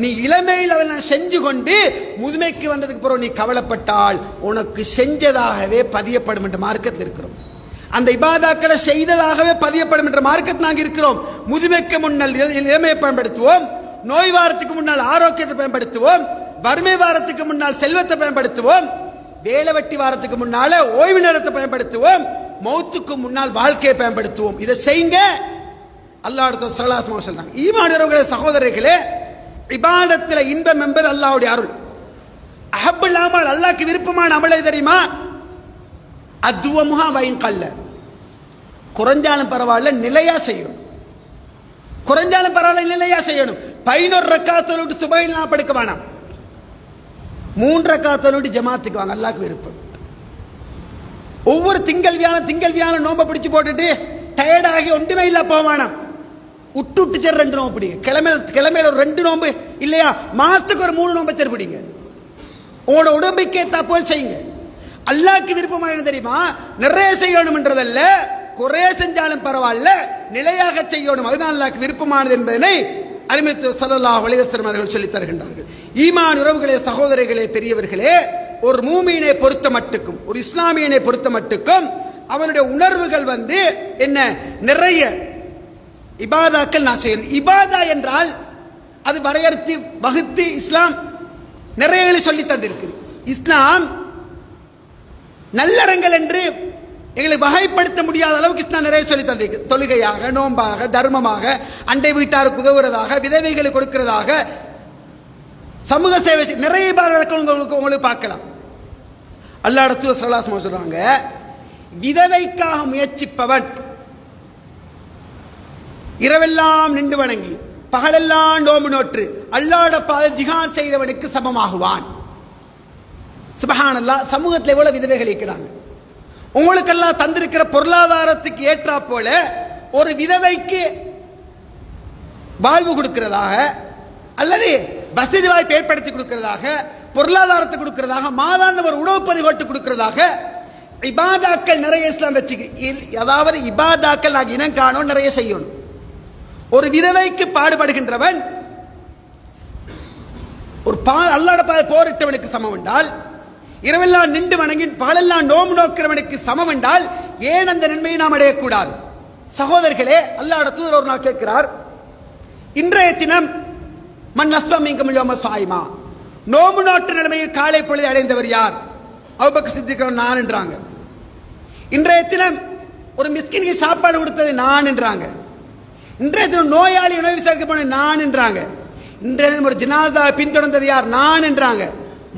நீ இளமையில் அவன் செஞ்சு கொண்டு முதுமைக்கு வந்ததுக்கு பிறகு நீ கவலைப்பட்டால் உனக்கு செஞ்சதாகவே பதியப்படும் என்ற மார்க்கத்தில் இருக்கிறோம். அந்த இபாதாக்களை செய்ததாகவே பதியப்படும் என்ற மார்க்கத்தில் நாங்கள் இருக்கிறோம். முதுமைக்கு முன்னால் இளமையை பயன்படுத்துவோம், நோய் வாரத்துக்கு முன்னால் ஆரோக்கியத்தை பயன்படுத்துவோம், வறுமை வாரத்துக்கு முன்னால் செல்வத்தை பயன்படுத்துவோம், வேலை வெட்டி வாரத்துக்கு முன்னால ஓய்வு நேரத்தை பயன்படுத்துவோம், மௌத்துக்கு முன்னால் வாழ்க்கையை பயன்படுத்துவோம். இதை செய்யுங்க. அல்லாஹ் ஸல்லல்லாஹு அலைஹி வஸல்லம் சொல்றாங்க. ஈமானுடைய சகோதரர்களே, இபாதத்தில் இன்பம் என்பது அல்லாஹ்வுடைய அருள். அஹப்புல் அமல், அல்லாஹ்க்கு விருப்பமான அமலை தெரியுமா, அத்வமுஹா வைன் கல்ல, குறைஞ்சாலும் பரவாயில்ல நிலையா செய்யணும், குறைஞ்சாலும் பரவாயில்ல நிலையா செய்யணும். 11 ரக்காத்தோடு சுபஹில் நான் படுக்க வேணாம், 3 ரக்காத்தோடு ஜமாத்துக்கு வாங்க, அல்லாஹ்க்கு விருப்பம். ஒவ்வொரு திங்கள் வியாழன் நோம்ப பிடிச்சு போட்டுட்டு டயர்டாகி ஒன்றுமே இல்ல போவானாம், விட்டு 2 நோம்பு பிடிங்க, கிழமையில ஒரு 2 நோம்பு இல்லையா, மாசத்துக்கு ஒரு 3 நோம்பு சரி பிடிங்க, உங்களோட உடம்புக்கு ஏத்தா போல் செய்யுங்க. அல்லாஹ்க்கு விருப்பமான தெரியுமா, நிறைய செய்யணும்ன்றதல்ல, குறைய செஞ்சாலும் பரவாயில்ல நிலையாக செய்யணும், அதுதான் அல்லாஹ்க்கு விருப்பமானது என்பதனை அருமைத்து ஸல்லல்லாஹு அலைஹி வஸல்லம் அவர்கள் சொல்லித் தருகின்றார்கள். ஈமான் உறவுகளே, சகோதரர்களே, பெரியவர்களே, ஒரு மூமியினை பொறுத்த மட்டுக்கும், ஒரு இஸ்லாமியனை பொறுத்த மட்டுக்கும் அவனுடைய உணர்வுகள் என்ன, நிறைய இபாதாக்கள் நான் செய்யணும். இபாதா என்றால் அது வரையறுத்து வகுத்து இஸ்லாம் நிறைய சொல்லி தந்திருக்கு. இஸ்லாம் நல்லறங்கள் என்று எங்களை வகைப்படுத்த முடியாத அளவுக்கு இஸ்லாம் நிறைய சொல்லி தந்திருக்கு. தொழுகையாக, நோம்பாக, தர்மமாக, அண்டை வீட்டாருக்கு உதவுறதாக, விதவைகளுக்கு கொடுக்கிறதாக, சமூக சேவை நிறைய உங்களுக்கு பார்க்கலாம். அல்லாஹ் ரசூல் ஸல்லல்லாஹு அலைஹி வஸல்லம் சொல்றாங்க, விதவைக்காக முயற்சிப்பவன் இரவெல்லாம் நின்று வணங்கி பகலெல்லாம் நோம்பு நோற்று அல்லாஹ்வுடைய பாதை ஜிஹாத் செய்தவனுக்கு சமமாகுவான். சுப்ஹானல்லாஹ். சமூகத்தில் எவ்வளவு விதவைகள் இருக்கிறாங்க. உங்களுக்கு எல்லாம் தந்திருக்கிற பொருளாதாரத்துக்கு ஏற்றா போல ஒரு விதவைக்கு வாழ்வு கொடுக்கிறதாக அல்லது வசதி வாய்ப்பு ஏற்படுத்தி கொடுக்கிறதாக, பொருளாதாரத்தை கொடுக்கிறதாக, மாதாந்த ஒரு உணவு பதிவோட்டு கொடுக்கிறதாக இபாதாக்கள் நிறைய இஸ்லாம் வச்சு, அதாவது இபாதாக்கள் நாங்கள் இனம் காணோம், நிறைய செய்யணும். ஒரு விதவைக்கு பாடுபடுகின்றவன் ஒரு அல்லாஹ்வுடைய பாதையில் போரிட்டவனுக்கு சமம் என்றால், இரவெல்லாம் நின்று வணங்கி பகலெல்லாம் நோம்பு நோக்கிறவனுக்கு சமம் என்றால் ஏன் அந்த நன்மையை நாம் அடையக்கூடாது? சகோதரர்களே, அல்லாஹ்வுடைய தூதர் ஒரு நாள் கேட்கிறார், இன்றைய தினம் மன் நஸ்பம் இங்கும் சாயிமா, நோம்பு நோட்டு நிலைமையில் காலை பொழுது அடைந்தவர் யார்? அபூபக்கர் சித்திக் நான் என்றாங்க. இன்றைய தினம் ஒரு மிஸ்கினுக்கு சாப்பாடு கொடுத்தது நான் என்றாங்க. இன்றைய தினம் நோயாளி உணவு விசாரிக்க போன நான் என்றாங்க. இன்றைய தினம் ஒரு ஜனாசா பின்தொடர்ந்தது யார்? நான் என்றாங்க.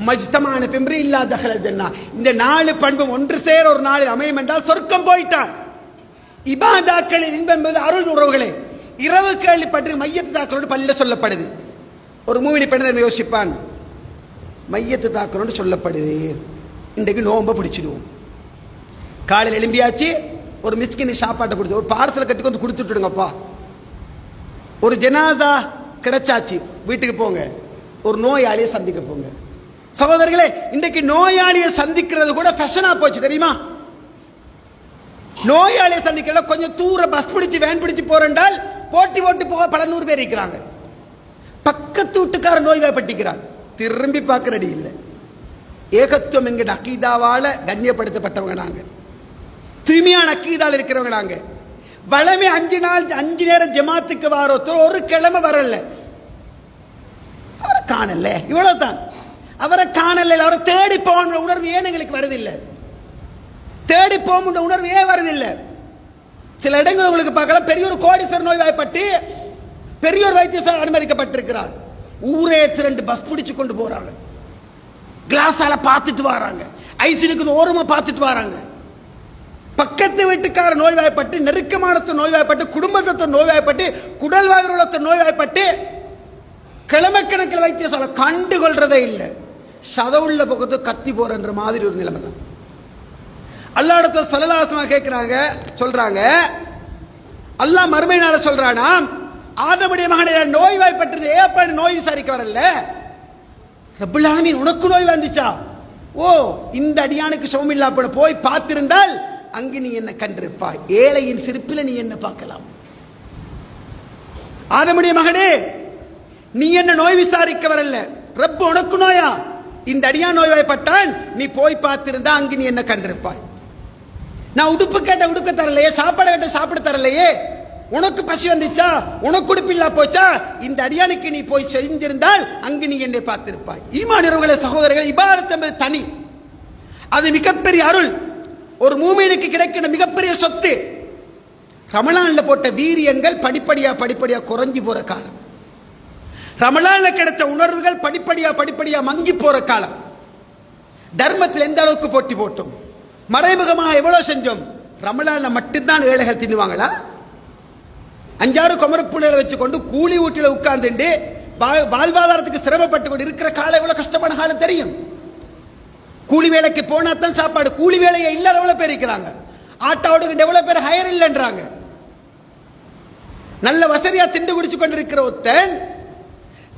மஜ்தமான பிம்ரி இல்லா தஹலல் ஜன்னா, இந்த 4 பண்பும் ஒன்று சேர ஒரு நாளில் அமையும் என்றால் சொர்க்கம் போயிட்டான். இபாதாக்களின் இன்பம் என்பது அருள் உறவுகளே. இரவு கேள்விப்பட்டு மையத்து தாக்கலோடு பள்ளியில சொல்லப்படுது. ஒரு மூவினி பெண்ணை யோசிப்பான், மையத்து தாக்கலோடு சொல்லப்படுது, இன்றைக்கு நோம்ப பிடிச்சிடுவோம். காலையில் எழும்பியாச்சு, ஒரு மிஸ்கின் சாப்பாட்டை கொடுத்து ஒரு பார்சலை கட்டி வந்து கொடுத்துட்டு விடுங்கப்பா. ஒரு ஜனாசா கிடைச்சாச்சு, வீட்டுக்கு போங்க, ஒரு நோயாளியை சந்திக்க போங்க. சகோதரர்களே, இன்றைக்கு நோயாளியை சந்திக்கிறது கூட ஃபேஷனா போச்சு தெரியுமா? நோயாளியை சந்திக்கல, கொஞ்சம் தூர பஸ் பிடிச்சு வேன் பிடிச்சு போறேன்டால் போட்டி போட்டு போக பல 100 பேர் இருக்கிறாங்க. பக்கத்து வீட்டுக்கார நோய்வாய்ப்பட்டிக்கிறான், திரும்பி பார்க்க ரெடி இல்லை. ஏகத்துவம் என்கிற அக்கீதாவால கண்ணியப்படுத்தப்பட்டவங்க நாங்க, தூய்மையான அக்கீதால் இருக்கிறவங்க நாங்க. வளமே 5 நேரம் ஜமாத்துக்கு வாரத்தோர் ஒரு கிழமை வரல, அவரை காணல, இவ்வளவுதான். அவரை காணல, அவரை தேடி போகின்ற உணர்வு ஏன் எங்களுக்கு வருதில்லை? தேடி போகின்ற உணர்வு ஏன் வருதில்லை? சில இடங்கள் உங்களுக்கு பார்க்கலாம், பெரியோர் கோடீஸ்வரர் நோய்வாய்ப்பட்டு பெரியோர் வைத்தியசாலை அனுமதிக்கப்பட்டிருக்கிறார். ஊரே 2 பஸ் பிடிச்சு கொண்டு போறாங்க, கிளாஸால பார்த்துட்டு வராங்க, ஐசினுக்கு ஓரமா பார்த்துட்டு வராங்க. பக்கத்து வீட்டுக்கார நோய்வாய்ப்பட்டு, நெருக்கமான நோய்வாய்ப்பட்டு, குடும்பத்தை நோய்வாய்ப்பட்டு, குடல் வாயிலுள்ள நோய்வாய்ப்பட்டு கிழமைக்கணக்கில் வைத்தியசாலை கண்டுகொள்றதே இல்லை. சதவுள்ள பக்கத்து கத்தி போறன்ற மாதிரி ஒரு நிலைமை தான். அல்லாஹ்வுடைய ஸல்லல்லாஹு அலைஹி வஸல்லம் கேட்கிறாங்க, சொல்றாங்க, அல்லாஹ் மறுமை நாள சொல்றானா, ஆதமுடைய மகனே நோய்வாய்ப்பட்டது ஏப்பா நோய் விசாரிக்க வரல? ரப்பல் ஆலமீன் உனக்கு நோய் வந்துச்சா? ஓ, இந்த அடியானுக்கு சமமில்லா போய் பார்த்திருந்தால் அங்கு நீ என்ன கண்டிருப்பாய், ஏழையின் சிரிப்பில் நீ என்ன பார்க்கலாம். ஆதமுடைய மகனே, நீ என்ன நோய் விசாரிக்க வரல, ரப்பு உனக்கு நோயா? இந்த அடியான் நோய்வாய்ப்பட்டான், நீ போய் பார்த்திருந்தா அங்கு நீ என்ன கண்டிருப்பாய். நான் உடுப்பு கேட்ட உடுக்க தரலையே, சாப்பாடு கேட்ட சாப்பிட தரலையே, உனக்கு பசி வந்துச்சா, உனக்கு உடுப்பில்லா போச்சா, இந்த அடியானுக்கு நீ போய் செஞ்சிருந்தால் அங்கு நீ என்னை பார்த்திருப்பாய். ஈமானியர்களே, சகோதரர்கள், இபாதத் என்பது தனி, அது மிகப்பெரிய அருள், ஒரு மூமினுக்கு கிடைக்கிற மிகப்பெரிய சொத்து. ரமலான்ல போட்ட வீரியங்கள் படிப்படியா குறைஞ்சி போற காலம், ரமலான்ல கிடைச்ச உணர்வுகள் படிப்படியா மங்கி போற காலம். தர்மத்தில் எந்த அளவுக்கு போட்டி போட்டோம், மறைமுகமாக எவ்வளவு செஞ்சோம். ரமலான்ல மட்டும்தான் ஏழைகள் தின்னுவாங்களா? 5-6 குமரப்புள்ளைகளை வச்சுக்கொண்டு கூலி ஊட்டில உட்கார்ந்து வாழ்வாதாரத்துக்கு சிரமப்பட்டு கொண்டு இருக்கிற காலம் எவ்வளவு கஷ்டமான காலம் தெரியும். கூலி வேலைக்கு போனா தான் சாப்பாடு, கூலி வேலையை இல்லாத எவ்வளவு பேர் இருக்கிறாங்க, ஆட்டோடு எவ்வளவு பேர் ஹயர் இல்லைன்றாங்க. நல்ல வசதியா திண்டு குடிச்சு கொண்டிருக்கிற ஒருத்தன்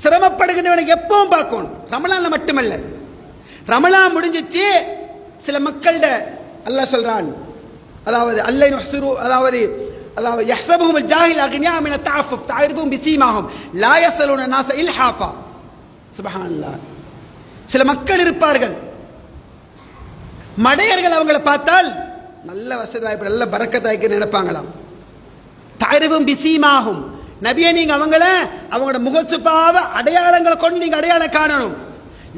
சிரமப்படுகின்றவனை எப்பவும் பார்க்கணும். ரமலான்ல மட்டுமல்ல, ரமலான் முடிஞ்சிச்சு, சில மக்கள்ட அல்லாஹ் சொல்றான், அதாவது அதாவது يحسبهم الجاهل اغنياء من التعفف تعرفهم بسيماهم لا يسألون الناس إلحافا. சுப்ஹான் அல்லாஹ். சில மக்கள் இருப்பார்கள், மடையர்கள் அவங்களை பார்த்தால் நல்ல வசதி வாய்ப்பு, நல்ல பரக்கத்தாய்க்கு நினைப்பாங்களாம். تعرفهم بسيماهم, நபியே நீங்க அவங்களோட முகசுபாவ அடையாளங்களை கொண்டு நீங்க அடையாளம் காணணும்.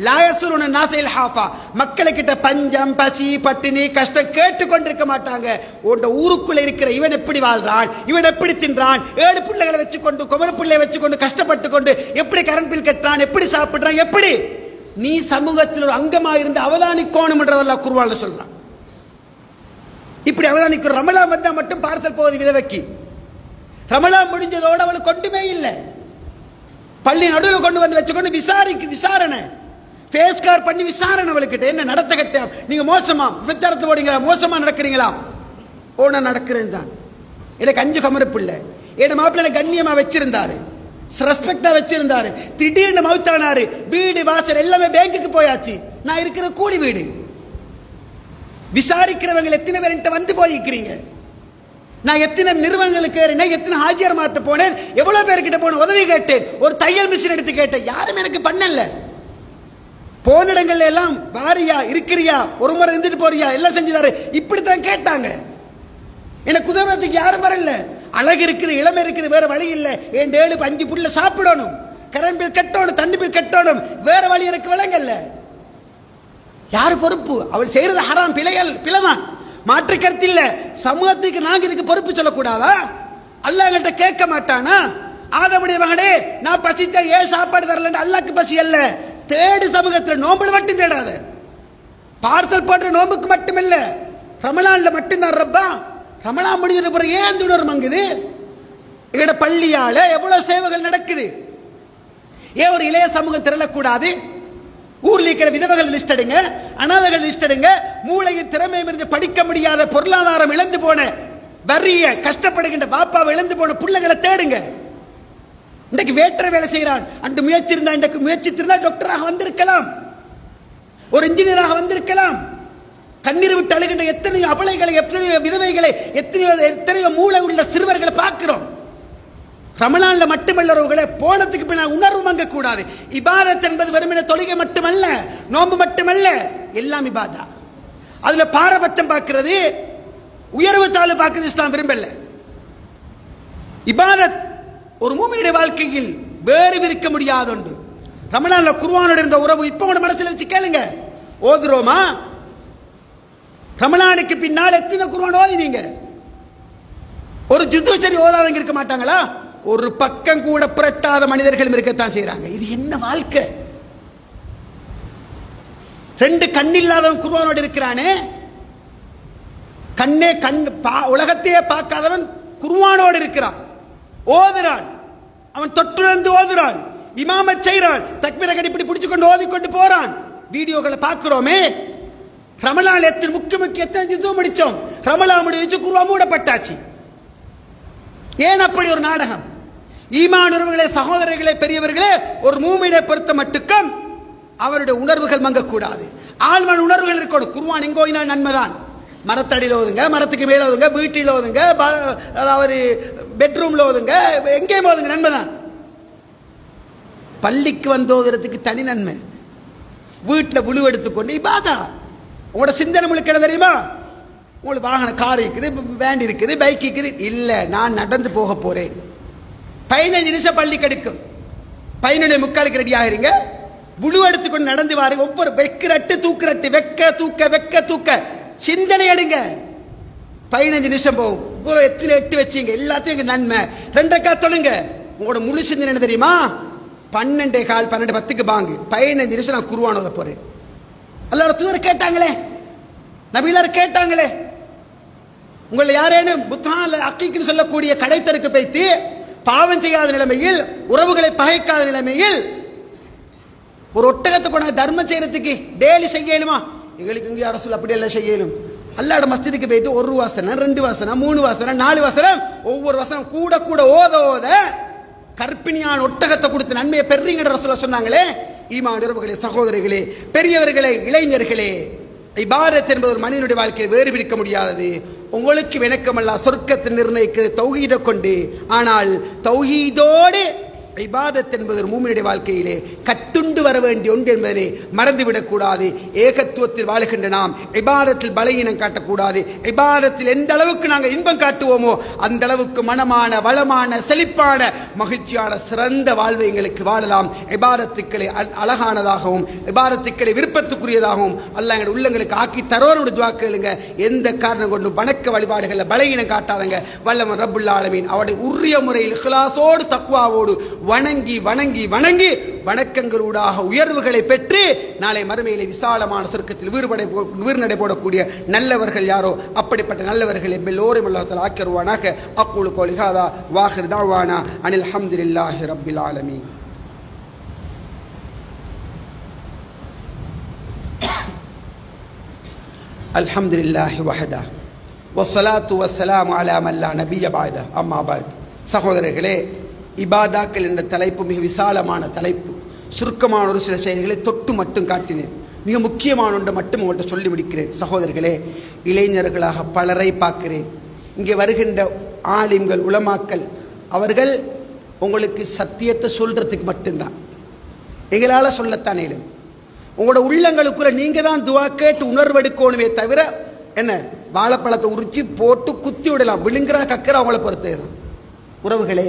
லாயசுருன நாசைல் ஹாஃபா, மக்களுக்கிட்ட பஞ்சம் பசி பட்டினி கஷ்டம் கேட்டு கொண்டிருக்க மாட்டாங்க. உண்ட ஊருக்குள்ள இருக்கிற இவன் எப்படி வாழ்றான், இவன் எப்படி தின்றான், 7 பிள்ளைகளை வச்சுக்கொண்டு குமர பிள்ளையை வச்சுக்கொண்டு கஷ்டப்பட்டு கொண்டு எப்படி கரண்ட் பில் கட்டுறான், எப்படி சாப்பிடுறான், எப்படி நீ சமூகத்தில் ஒரு அங்கமாக இருந்து அவதானிக்கோணும் என்றதெல்லாம் குர்ஆன்ல சொல்றான். இப்படி அவதானிக்கிற ரமலான் வந்தா மட்டும் பார்சல் போகுது விதவைக்கு. ரமலான் முடிஞ்சதோட அவளுக்கு கொண்டுமே இல்லை. பள்ளி நடுவில் கொண்டு வந்து வச்சுக்கொண்டு விசாரணை பேஸ்கார் பண்ணி விசாரணை அவளுக்கிட்ட, என்ன நடத்த கட்ட நீங்க மோசமா விசாரத்தை போடுங்களா, மோசமா நடக்கிறீங்களா? ஓ நான் நடக்கிறேன் தான், எனக்கு 5 கமரு பிள்ளை, என் மாப்பிள்ளை கண்ணியமா வச்சிருந்தாரு, ரெஸ்பெக்டா வச்சிருந்தாரு. திடீர்னு மவுத்தானாரு. வீடு வாசல் எல்லாமே பேங்குக்கு போயாச்சு. நான் இருக்கிற கூலி வீடு. விசாரிக்கிறவங்க எத்தனை பேர் என்கிட்ட வந்து போயிருக்கிறீங்க? நான் எத்தனை நிறுவனங்களுக்கு ஏறினேன், எத்தனை ஹாஜியார் மாத்த போனேன், எவ்வளவு பேர்கிட்ட போன உதவி கேட்டேன், ஒரு தையல் மிஷின் எடுத்து கேட்டேன், யாரும் எனக்கு பண்ணல. போன இடங்கள்ல எல்லாம் வாரியா இருக்கிறியா, ஒரு முறை இருந்துட்டு போறியா, எல்லாம் செஞ்சுதாரு, இப்படித்தான் கேட்டாங்க. எனக்கு உதவுறதுக்கு யாரும் வரல. அழகு இருக்குது, இளமை இருக்குது, வேற வழி இல்லை. என் 7 5 புள்ள சாப்பிடணும், கரண்ட் பில் கட்டணும், தண்ணி பில் கட்டணும், வேற வழி எனக்கு விளங்கல்ல. யாரு பொறுப்பு? அவள் செய்யறது ஹராம், பிழைதான், மாற்று கருத்து இல்ல. சமூகத்துக்கு நாங்க இதுக்கு பொறுப்பு சொல்லக்கூடாதா? அல்லாஹ் எங்கள்கிட்ட கேட்க மாட்டானா? ஆதமுடைய மகனே, நான் பசித்த ஏன் சாப்பாடு தரல? அல்லாஹ்க்கு பசி அல்ல. தேடு சமூகத்தில். நோம்புல மட்டும் தேடாத. பார்சல் போன்ற நோம்புக்கு மட்டும் இல்ல, ரமலான்ல மட்டும்தான் ரப்பா. ரமலான் முடிஞ்சது பிறகு ஏன் உணர்வு மங்குது? எங்கட பள்ளியால எவ்வளவு சேவைகள் நடக்குது. ஏன் ஒரு இளைய சமூகம் திரளக்கூடாது? ஊர்ல இருக்கிற விதவைகள் லிஸ்ட் எடுங்க, அனாதைகள் லிஸ்ட் எடுங்க, மூளையின் திறமையும் இருந்து படிக்க முடியாத, பொருளாதாரம் இழந்து போன, வறிய கஷ்டப்படுகின்ற பாப்பாவை இழந்து போன பிள்ளைகளை தேடுங்க. இன்றைக்கு வேற்ற வேலை செய்யறான். அன்று முயற்சி இருந்தா, இன்றைக்கு முயற்சித்திருந்தா டாக்டராக வந்திருக்கலாம், ஒரு இன்ஜினியராக வந்திருக்கலாம். கண்ணீர் விட்டு அழுகின்ற எத்தனையோ அபலைகளை, எத்தனையோ விதவைகளை, எத்தனையோ மூளை உள்ள சிறுவர்களை பார்க்கிறோம். ரமலான்ல மட்டுமல்ல, போனதுக்கு பின்னால் உணர்வு மங்க கூடாது. இபாதத் என்பது வெறுமனே தொழுகை மட்டுமல்ல, நோன்பு மட்டுமல்ல, எல்லாம் இபாதா. அதுல பாரபட்சம் பார்க்கிறது, உயர்வு தாழ்வு பார்க்கிறது இஸ்லாம் விரும்பல. இபாதத் ஒரு மூமினுடைய வாழ்க்கையில் வேறு விரிக்க முடியாத ஒன்று. ரமலான்ல குர்ஆனோட இருந்த உறவு இப்ப உங்க மனசுல வச்சு கேளுங்க. ஓதுறோமா? ரமலானுக்கு பின்னால் எத்தனை குர்ஆன் ஓதினீங்க? ஒரு ஜுது சரி ஓதாதவங்க இருக்க மாட்டாங்களா? ஒரு பக்கம் கூட புரட்டாத மனிதர்களும் இருக்கத்தான் செய்யறாங்க. இது என்ன வாழ்க்கை? 2 கண் இல்லாதவன் குர்ஆனோடு இருக்கிறானே, உலகத்தையே பார்க்காதவன் குர்ஆனோடு இருக்கிறான், ஓதுறான், அவன் தொற்றுந்து ஓதுறான், இமாமத் செய்றான், தக்பீரை கட்டி பிடிச்சு கொண்டு ஓதிக்கொண்டு போறான். வீடியோக்களை பார்க்கிறோமே. ரமலான் முக்கிய எத்தனை ஜுது முடிச்சோம்? ரமலான் முடிச்சு குர்ஆன் மூடப்பட்டாச்சு. ஏன் அப்படி ஒரு நாடகம்? ஈமான் உறவுகளே, சகோதரர்களே, பெரியவர்களே, ஒரு மூமினை பொறுத்த மட்டுக்கும் அவருடைய உணர்வுகள் மங்கக்கூடாது. ஆழ்மன உணர்வுகள் இருக்கணும். குர்ஆன் எங்க ஓதினால் நன்மைதான். மரத்தடியில் ஓதுங்க, மரத்துக்கு மேல ஓதுங்க, வீட்டில் ஓதுங்க, அதாவது பெட்ரூம்ல ஓதுங்க, எங்கேயும் ஓதுங்க, நன்மைதான். பள்ளிக்கு வந்து ஓதுறதுக்கு தனி நன்மை. வீட்டில் புழு எடுத்துக்கொண்டு இபாதா. உங்களோட சிந்தனை முழுக்க என்ன தெரியுமா? உங்களுக்கு வாகன கார் இருக்குது, வேன் இருக்குது, பைக் இருக்குது. இல்ல, நான் நடந்து போக போறேன். 15 நிமிஷம் பள்ளி கிடைக்கும். 11:45 ரெடி ஆகிறீங்க, புழு எடுத்துக்கொண்டு நடந்து வாருங்க. ஒவ்வொரு வெக்கிறட்டு தூக்குறட்டு, வெக்க தூக்க, வெக்க தூக்க, சிந்தனை எடுங்க. 15 நிமிஷம் போகும். எத்தனை 8 வச்சீங்க, எல்லாத்தையும் நன்மை. 2 ரக்காத் தொழுங்க. உங்களோட முழு சிந்தனை என்ன தெரியுமா? 12:15 12:10 பாங்கு, 15 நிமிஷம் நான் குர்ஆன் ஓத போறேன். அல்லாஹ் தூதர் கேட்டாங்களே, நபிகளார் கேட்டாங்களே, உங்களை யாரேனும் புத்தான் அக்கீக்குன்னு சொல்லக்கூடிய கடைத்தருக்கு வைத்து பாவம் செய்யாத நிலைமையில், உறவுகளை பகைக்காத நிலைமையில், ஒரு ஒட்டகத்தை கொண்டாங்க தர்மம் செய்யறதுக்கு டெய்லி செய்யலுமா? எங்களுக்கு இங்கே அரசு அப்படி எல்லாம் செய்யலும். அல்லாஹ்வுடைய மஸ்ஜிதுக்கு போயிட்டு 1 வசனம், 2 வசனம், 3 வசனம், 4 வசனம், ஒவ்வொரு வசனம் கூட கூட ஓத ஓத கற்பிணியான ஒட்டகத்தை கொடுத்து நன்மையை பெறீங்க ரசூலுல்லாஹ் சொன்னாங்களே. ஈமான் உறவுகளே, சகோதரிகளே, பெரியவர்களே, இளைஞர்களே, இபாதத் என்பது ஒரு மனிதனுடைய வாழ்க்கையை வேறு பிடிக்க முடியாதது. உங்களுக்கு விளக்கமல்ல சொர்க்கத்தை நிர்ணயிக்கிறது தௌஹீதை கொண்டு. ஆனால் தௌஹீதோடு இபாதத் என்பது ஒரு மூமினுடைய வாழ்க்கையிலே கட்டுண்டு வர வேண்டிய ஒன்று என்பதனை மறந்துவிடக் கூடாது. ஏகத்துவத்தில் வாழ்கின்ற நாம் இபாதத்தில் பலகீனம் காட்டக்கூடாது. இபாதத்தில் எந்த அளவுக்கு நாங்கள் இன்பம் காட்டுவோமோ அந்த அளவுக்கு மனமான, வளமான, செழிப்பான, மகிழ்ச்சியான, சிறந்த வாழ்வை எங்களுக்கு வாழலாம். இபாதத்துக்களை அழகானதாகவும் இபாதத்துக்களை விருப்பத்துக்குரியதாகவும் அல்லாஹ் எங்கள் உள்ளங்களுக்கு ஆக்கி தரோரோட துஆ கேளுங்க. எந்த காரணம் கொண்டும் வணக்க வழிபாடுகளில் பலகீனம் காட்டாதங்க. வல்லவன் ரப்புல் ஆலமீன் அவருடைய உரிய முறையில் இக்லாஸோடு தக்வாவோடு வணங்கி வணங்கி வணங்கி வணக்கங்களூடாக உயர்வுகளை பெற்று நாளை மறுமையிலே விசாலமான சொர்க்கத்தில் வீர்நடை போடக்கூடிய நல்லவர்கள் யாரோ அப்படிப்பட்ட நல்லவர்கள் எல்லோரும் அல்லாஹ் தஆலா ஆக்கிருவானாக. அக்கூலு கௌலி ஹாதா வாஹிர் தஅவானா அனில் ஹம்துலில்லாஹி ரப்பில் ஆலமீன். அல்ஹம்துலில்லாஹி வஹதா வஸ்ஸலாத்து வஸ்ஸலாமு அலா மன் லா நபிய்ய பஅத. அம்மா பஅத். சகோதரர்களே, இபாதாக்கள் என்ற தலைப்பு மிக விசாலமான தலைப்பு. சுருக்கமான ஒரு சில செய்திகளை தொட்டு மட்டும் காட்டினேன். மிக முக்கியமான ஒன்றை மட்டும் உங்கள்கிட்ட சொல்லி முடிக்கிறேன். சகோதரர்களே, இளைஞர்களாக பலரை பார்க்கிறேன். இங்கே வருகின்ற ஆலிம்கள், உலமாக்கள், அவர்கள் உங்களுக்கு சத்தியத்தை சொல்றதுக்கு மட்டும்தான், எங்களால் சொல்லத்தான் இயலும். உங்களோட உள்ளங்களுக்குள்ள நீங்க தான் துவா கேட்டு உணர்வெடுக்கணுமே தவிர என்ன வாழைப்பழத்தை உரிச்சு போட்டு குத்தி விடலாம், விழுங்குறா கக்கிற அவங்கள பொறுத்தே தான். உறவுகளே,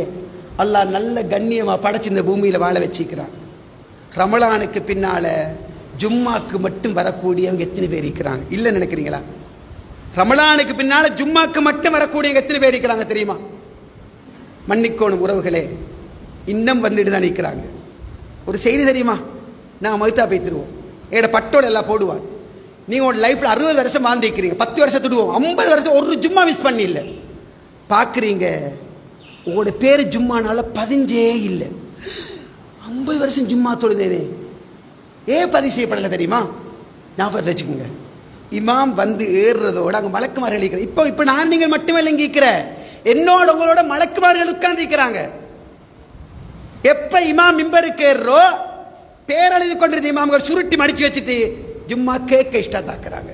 அல்லாஹ் நல்ல கண்ணியமா படைச்சு இந்த பூமியில வாழ வச்சிக்கிறான். ரமலானுக்கு பின்னால ஜும்மாக்கு மட்டும் வரக்கூடியவங்க எத்தனை பேர் இருக்கிறாங்க? இல்ல நினைக்கிறீங்களா? ரமலானுக்கு பின்னால ஜும்மாக்கு மட்டும் வரக்கூடியவங்க எத்தனை பேர் இருக்கிறாங்க தெரியுமா? மன்னிக்கோணும் உறவுகளே, இன்னும் வந்துட்டு தான் நிற்கிறாங்க. ஒரு செய்தி தெரியுமா? நாங்கள் மகுத்தா பேத்துருவோம், எட பட்டோட எல்லாம் போடுவான். நீங்க உங்க லைஃப்ல 60 வருஷம் வாழ்ந்திருக்கிறீங்க, 10 வருஷம் துடுவோம், 50 வருஷம் ஒரு ஜும்மா மிஸ் பண்ணி இல்லை பாக்குறீங்க. உங்களோட பேரு ஜும்மானால பதிஞ்சே இல்லை. 50 வருஷம் ஜும்மா தொழுதேனே, ஏன் பதிவு செய்யப்படலை தெரியுமா? ஞாபகம் வச்சுக்கோங்க. இமாம் வந்து ஏறுறதோட அங்க மலக்குமார்கள் இருக்கிற. இப்ப நான் நீங்கள் மட்டுமே இல்லைங்க இருக்கிற, என்னோட உங்களோட மலக்குமார்கள் உட்கார்ந்து இருக்கிறாங்க. எப்ப இமாம் மிம்பருக்கு ஏறுறோ பேரெழுதி கொண்டிருந்த இமாம்கள் சுருட்டி மடிச்சு வச்சுட்டு ஜும்மா கேட்க ஸ்டார்ட் ஆக்குறாங்க.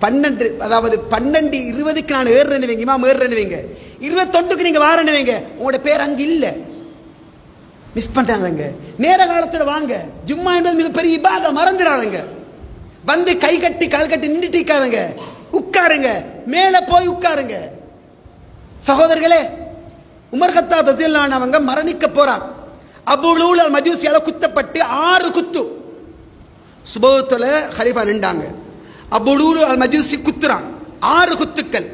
12:20 நான் ஏறுறேன்னு வைங்க, இமாம் ஏறுறேன்னு வைங்க, 21க்கு நீங்க வாரன்னு வைங்க, உங்களோட பேர் அங்க இல்ல, மிஸ் பண்றாங்க. நேர காலத்தோட வாங்க. ஜும்மா என்பது மிகப்பெரிய இபாதா, மறந்துடாதங்க. வந்து கை கட்டி கால் கட்டி நின்றுட்டு இருக்காருங்க, உட்காருங்க, மேல போய் உட்காருங்க. சகோதரர்களே, உமர் கத்தாப் ரலியல்லாஹு அன்ஹு அவங்க மரணிக்க போறாங்க. அபூ லூல் அல் மஜூசியால குத்தப்பட்டு 6 குத்து. சுபஹத்துல ஹலீஃபா நின்றாங்க. அபூ லூல் அல் மஜூசி குத்துறாங்க 6 குத்துக்கள்.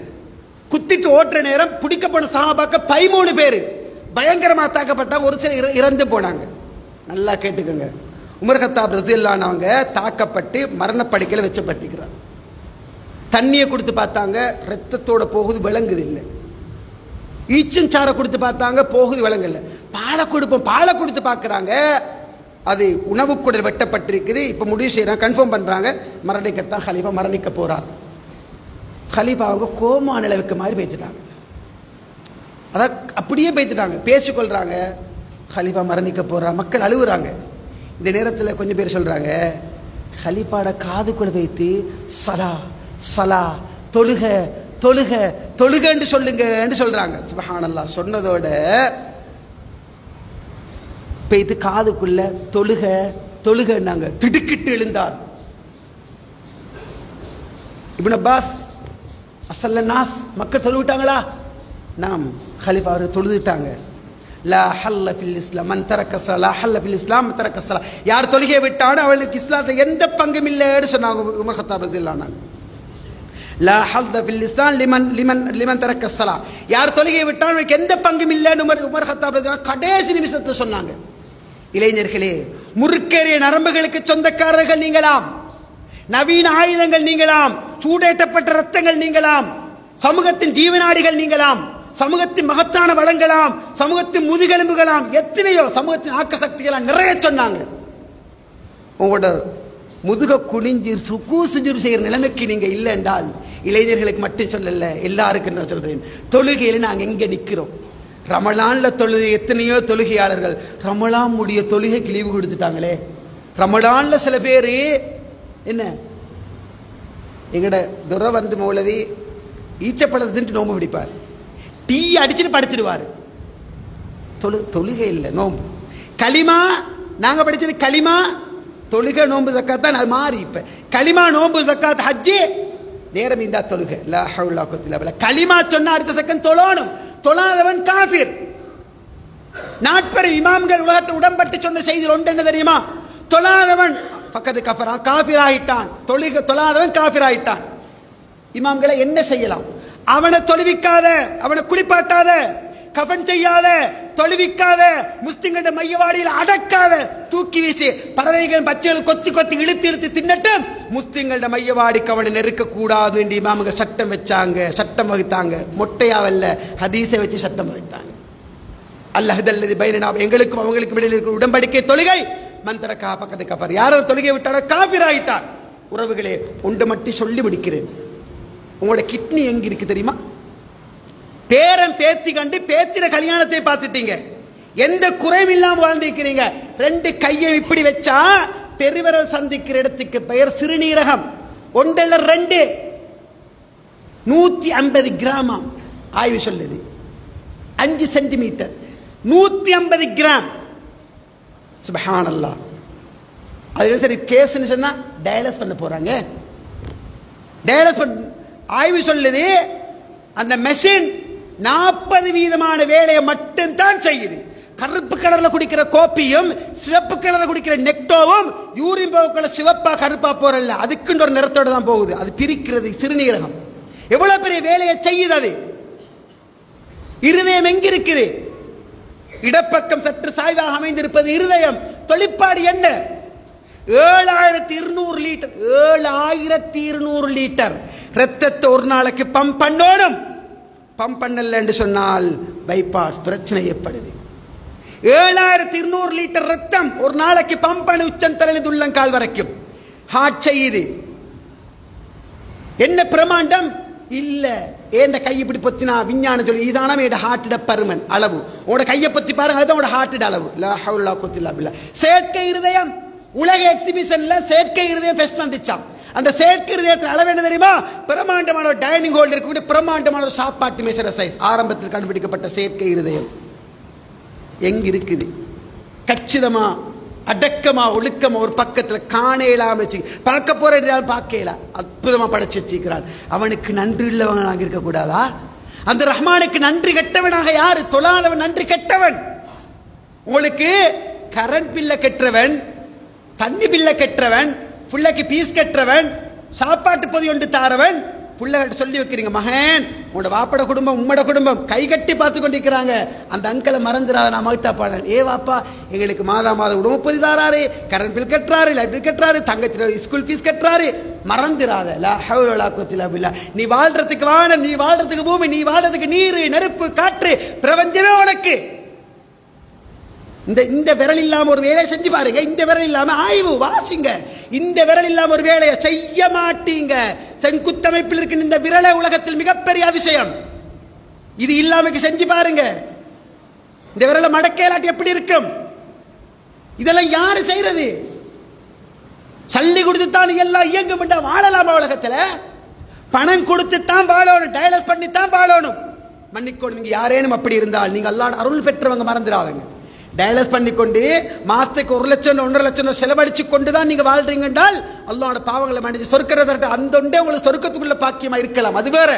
குத்திட்டு ஓட்டுற நேரம் பிடிக்கப்பட்ட சஹாபாக்கள் 13 பேர் பயங்கரமா தாக்கப்பட்டாங்க. ஒரு சிலர் இறந்து போனாங்க. நல்லா கேட்டுக்கோங்க. உமர் கத்தாப் ரலியல்லாஹு அன்ஹு அவங்க தாக்கப்பட்டு மரணப்படுக்கையில் வச்சப்பட்டிருக்கிறார். தண்ணியை கொடுத்து பார்த்தாங்க, ரத்தத்தோட போகுது, விளங்குது இல்லை. ஈச்சும் சாரை கொடுத்து பார்த்தாங்க, போகுது, விளங்கல. பாலை கொடுப்போம், பாலை கொடுத்து பார்க்கறாங்க, அது உணவுக்குடல் வெட்டப்பட்டிருக்குது. இப்ப முடிவு செய்யறாங்க, கன்ஃபார்ம் பண்றாங்க, மரணிக்கத்தான் ஹலீஃபா மரணிக்க போறார். ஹலீஃபா அவங்க கோமா நிலவுக்கு மாதிரி பேசிட்டாங்க. அதான் அப்படியே பேசிட்டாங்க, பேசிக்கொள்றாங்க. ஹலீஃபா மரணிக்க போறார், மக்கள் அழுகுறாங்க. இந்த நேரத்தில் கொஞ்சம் பேர் சொல்றாங்க, ஹலீஃபாட காதுக்குள்ள வைத்து சலா சலா தொழுக தொழுக தொழுகன்னு சொல்லுங்க சொல்றாங்க. சுப்ஹானல்லாஹ். சொன்னதோட பேய்த்து காதுக்குள்ள தொழுக தொழுகன்னாங்க. திடுக்கிட்டு எழுந்தார் இப்னு அப்பாஸ். அஸல்ல நாஸ், மக்கள் தொழுவிட்டாங்களா? நாம் ஹலீஃபா அவர் தொழுதுட்டாங்க. லா ஹல்ல ஃபில் இஸ்லாம் மன் தரக்க ஸலா, லா ஹல்ல ஃபில் இஸ்லாம் மன் தரக்க ஸலா. யார் தொழுகையை விட்டானோ அவளுக்கு இஸ்லாத்துல எந்த பங்கும் இல்லைன்னு சொன்னாங்க உமர் கத்தாப் ரலியல்லாஹு அன்ஹு. லா ஹல்ல ஃபில் இஸ்லாம் லிமன் தரக்க ஸலா. யார் தொழுகையை விட்டானோ அவளுக்கு எந்த பங்கும் இல்லைன்னு உமர் கத்தாப் ரலியல்லாஹு அன்ஹு கடைசி நிமிஷத்துல சொன்னாங்க. இளைஞர்களே, முறுக்கேறிய நரம்புகளுக்கு சொந்தக்காரர்கள் நீங்களாம், நவீன ஆயுதங்கள் நீங்களாம், சூடேற்றப்பட்ட ரத்தங்கள் நீங்களாம், சமூகத்தின் ஜீவனாடிகள் நீங்களாம், சமூகத்தின் மகத்தான வளங்களாம், சமூகத்தின் முதுகெலும்புகளாம், எத்தனையோ சமூகத்தின் ஆக்க சக்திகளாம் நிறைய சொன்னாங்க. உங்களோட முதுக குனிஞ்சு சுக்கு சுஜூர் செய்யற நிலைமைக்கு நீங்க இல்லை என்றால், இளைஞர்களுக்கு மட்டும் சொல்லல, எல்லாருக்கும் நான் சொல்றேன், தொழுகையில நாங்க எங்க நிக்கிறோம்? ரமலான்ல தொழுகை எத்தனையோ தொழுகையாளர்கள் ரமலான் முடிய தொழுகைக்கு லீவு கொடுத்துட்டாங்களே. ரமலான்ல சில பேரு என்ன, எங்கட துரை வந்து மௌலவி ஈச்சப்பழத்தை தின்ட்டு நோம்பு பிடிப்பார், டீ அடிச்சுட்டு படுத்துடுவாரு. தொழுகை இல்லை, நோம்பு. களிமா நாங்க படிச்சது களிமா, தொழுகை நோம்பு ஜக்காத் தான். அது மாறி இப்ப களிமா நோம்பு ஜக்காத் ஹஜ்ஜு நேரம் இந்த தொழுகை. லா ஹவுல வலா குவத்த இல்லா பில்லாஹ். களிமா சொன்னா அடுத்த செகண்ட் தொழணும். தொழாதவன் காஃபிர். நாட்பெரும் இமாம்கள் உலகத்தில் உடன்பட்டு சொன்ன செய்தி ஒன்று என்ன தெரியுமா? தொழாதவன் பக்கத்து கஃபரா, காஃபிர் ஆயிட்டான். தொழாதவன் காஃபிர் ஆயிட்டான். இமாம்களை என்ன செய்யலாம்? அவனை தொழுவிக்காத, அவனை குளிப்பாட்டாத, கஃபன் செய்யாத, தொழுவிக்காத, முஸ்லிம்கள மையவாடியில் அடக்காத, தூக்கி வீசி பறவைகள் பச்சைகள் கொத்தி கொத்தி இழுத்து இழுத்து தின்னட்டும், முஸ்லிம்கள மையவாடிக்கு அவனை நெருக்க கூடாது என்று இமாம்கள் சட்டம் வச்சாங்க, சட்டம் வகுத்தாங்க. மொட்டையாவல்ல, ஹதீஸை வச்சு சட்டம் வகுத்தாங்க. அல்லாஹ் பைனனா, எங்களுக்கும் அவங்களுக்கும் இடையில் இருக்கிற உடன்படிக்கை தொழுகை. மந்தரக்கா பக்கத்து கஃபர். யாரும் தொழுகை விட்டாலும் காஃபிர் ஆயிட்டார். உறவுகளே, ஒன்று மட்டும் சொல்லி முடிக்கிறேன். உங்களோட கிட்னி எங்க இருக்கு தெரியுமா? பேரன் பேத்தி கண்டு பேத்தின கல்யாணத்தை பார்த்துட்டீங்க, எந்த குறையும் இல்லாம வாழ்ந்திருக்கிறீங்க. 2 கையை இப்படி வச்சா பெருவிரல் சந்திக்கிற இடத்துக்கு பெயர் சிறுநீரகம். 1 150 கிராம் ஆய்வு சொல்லுது. 5 சென்டிமீட்டர் 150 கிராம். சுப்ஹானல்லாஹ். அது சரி கேஸ்னு சொன்னா டயாலிஸ் பண்ண போறாங்க. டயாலிஸ் ஆய்வு சொல்லுது அந்த மெஷின் 40% வேலையை மட்டும் தான் செய்யுது. கருப்பு கலர்ல குடிக்கிற கோப்பியும் சிவப்பு கலர்ல குடிக்கிற நெக்டோவும் யூரின் போக்குள்ள சிவப்பா கருப்பா போறல்ல, அதுக்குன்னு ஒரு நிறத்தோட தான் போகுது. அது பிரிக்கிறது சிறுநீரகம். எவ்வளவு பெரிய வேலையை செய்யுது அது. இருதயம் எங்க இருக்குது? இடப்பக்கம் சற்று சாய்வாக அமைந்திருப்பது இருதயம். தொழிற்பாடு என்ன? 7200 லிட்டர் 7200 லிட்டர் ரத்தத்தை ஒரு நாளைக்கு பம்ப் பண்ணணும். பம்ப் பண்ணல என்று சொன்னால் பைபாஸ் பிரச்சனை ஏற்படுது. 7200 லிட்டர் ரத்தம் ஒரு நாளைக்கு பம்ப் பண்ணி உச்சந்தலையிலிருந்து உள்ளங்கால் வரைக்கும் ஹார்ட் செய்யுது. என்ன பிரமாண்டம் இல்ல. ஏண்ட கை இப்படி பொத்தினா விஞ்ஞானம் சொல்லி இதான ஹார்ட் பருமன் அளவு. உங்களோட கையை பத்தி பாருங்க, அதுதான் உங்களோட ஹார்ட் அளவு. லா ஹவுலா குவத்தா பில்லா. செயற்கை இருதயம் உலக எக்ஸிபிஷன்ல செயற்கை இருதயம் ஃபர்ஸ்ட் வந்துச்சாம். அந்த செயற்கை இருதயத்தின் அளவு என்ன தெரியுமா? பிரமாண்டமான ஒரு டைனிங் ஹால் இருக்கக்கூடிய பிரமாண்டமான ஒரு சாப்பாட்டு மேசர சைஸ். ஆரம்பத்தில் கண்டுபிடிக்கப்பட்ட செயற்கை இருதயம் எங்க இருக்குது? கச்சிதமா அடக்கமா ஒழுக்கமா ஒரு பக்கத்துல காணேலாம் வச்சு பார்க்க போற பார்க்கலாம். அற்புதமா படைச்சு வச்சிருக்கிறான். அவனுக்கு நன்றி உள்ளவனாக இருக்க கூடாதா? அந்த ரஹ்மானுக்கு நன்றி கெட்டவனாக யாரு? தொழாதவன் நன்றி கெட்டவன். உங்களுக்கு கரண்ட் பில்ல கெட்டவன், தண்ணி பில்ல கெட்டவன், பிள்ளைக்கு பீஸ் கெட்டவன், சாப்பாட்டு பொதி ஒன்று தாரவன், பிள்ளைகிட்ட சொல்லி வைக்கிறீங்க, மகன் உங்களோட வாப்பட குடும்பம் உம்மோட குடும்பம் கை கட்டி பார்த்து கொண்டிருக்கிறாங்க, அந்த அங்களை மறந்துடாத. நான் மகிழ்த்தா பாடல். ஏ வாப்பா எங்களுக்கு மாதம் உணவு பொதி தாராரு, கரண்ட் பில் கட்டுறாரு, லைட் பில் கட்டுறாரு, தங்கச்சி ஸ்கூல் ஃபீஸ் கட்டுறாரு, மறந்துடாத. லா ஹவ்ல வலா குவத்த இல்லா பில்லா. நீ வாழ்றதுக்கு வானம், நீ வாழ்றதுக்கு பூமி, நீ வாழ்றதுக்கு நீர் நெருப்பு காற்று பிரபஞ்சமே உனக்கு. இந்த விரல் இல்லாம ஒரு வேலையை செஞ்சு பாருங்க. இந்த விரல் இல்லாம ஆய்வு வாசிங்க. இந்த விரல் இல்லாம ஒரு வேலையை செய்ய மாட்டீங்க. செங்குத்தமைப்பில் இருக்கின்ற இந்த விரலை உலகத்தில் மிகப்பெரிய அதிசயம். இது இல்லாம செஞ்சு பாருங்க. இந்த விரலை மடக்கேலாட்டி எப்படி இருக்கும்? இதெல்லாம் யாரு செய்யறது? சல்லி கொடுத்துத்தான் எல்லாம் இயங்கும். வாழலாமா உலகத்துல? பணம் கொடுத்துத்தான் வாழணும், டயாலிஸ் பண்ணித்தான் வாழணும். மன்னிக்கணும், நீங்க யாரேனும் அப்படி இருந்தால் நீங்கள் அல்லாஹ் அருள் பெற்றவங்க, மறந்துடாதீங்க. டயாலிஸ் பண்ணிக்கொண்டு மாசத்துக்கு 1 லட்சம் 1.5 லட்சம் செலவழிச்சு கொண்டுதான் நீங்க வாழ்றீங்க என்றால் அல்லாஹ்வோட பாவங்களை மன்னிச்சு சொர்க்கத்தை அந்த உங்களுக்கு சொர்க்கத்துக்குள்ள பாக்கியமா இருக்கலாம், அது வேற.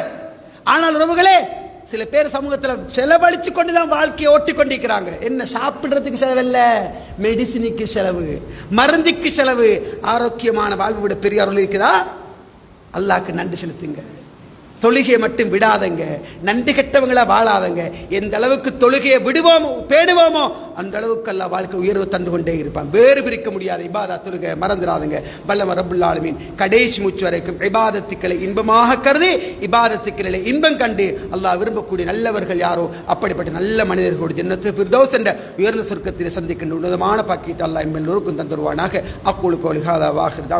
ஆனால் உறவுகளே, சில பேர் சமூகத்தில் செலவழிச்சு கொண்டுதான் வாழ்க்கையை ஓட்டி கொண்டிருக்கிறாங்க. என்ன சாப்பிடுறதுக்கு செலவில்ல, மெடிசினுக்கு செலவு, மருந்துக்கு செலவு. ஆரோக்கியமான வாழ்வு விட பெரிய அருள் இருக்குதா? அல்லாஹ்க்கு நன்றி செலுத்துங்க. தொழுகையை மட்டும் விடாதங்க, நன்றி கெட்டவங்களா வாழாதங்க. எந்த அளவுக்கு தொழுகையை விடுவோமோ பேடுவோமோ அந்த அளவுக்கு அல்லாஹ் வாழ்க்கை உயர்வு தந்து கொண்டே இருப்பான். வேறு பிரிக்க முடியாத இபாதத் தொழுகை மறந்துடாதங்க. வல்லவன் ரப்புல் ஆலமீன் கடைசி மூச்சு வரைக்கும் இபாதத்துக்களை இன்பமாக கருதி இபாதத்துக்களை இன்பம் கண்டு அல்லாஹ் விரும்பக்கூடிய நல்லவர்கள் யாரோ அப்படிப்பட்ட நல்ல மனிதர்களோடு ஜன்னத்துல் ஃபிர்தௌஸ் என்ற உயர்ந்த சொர்க்கத்தில் சந்திக்கின்ற உன்னதமான பாக்கியத்தை அல்லாஹ் எல்லோருக்கும் தந்துருவானாக. அக்கூலு கௌலி ஹாதா வ ஆகிரு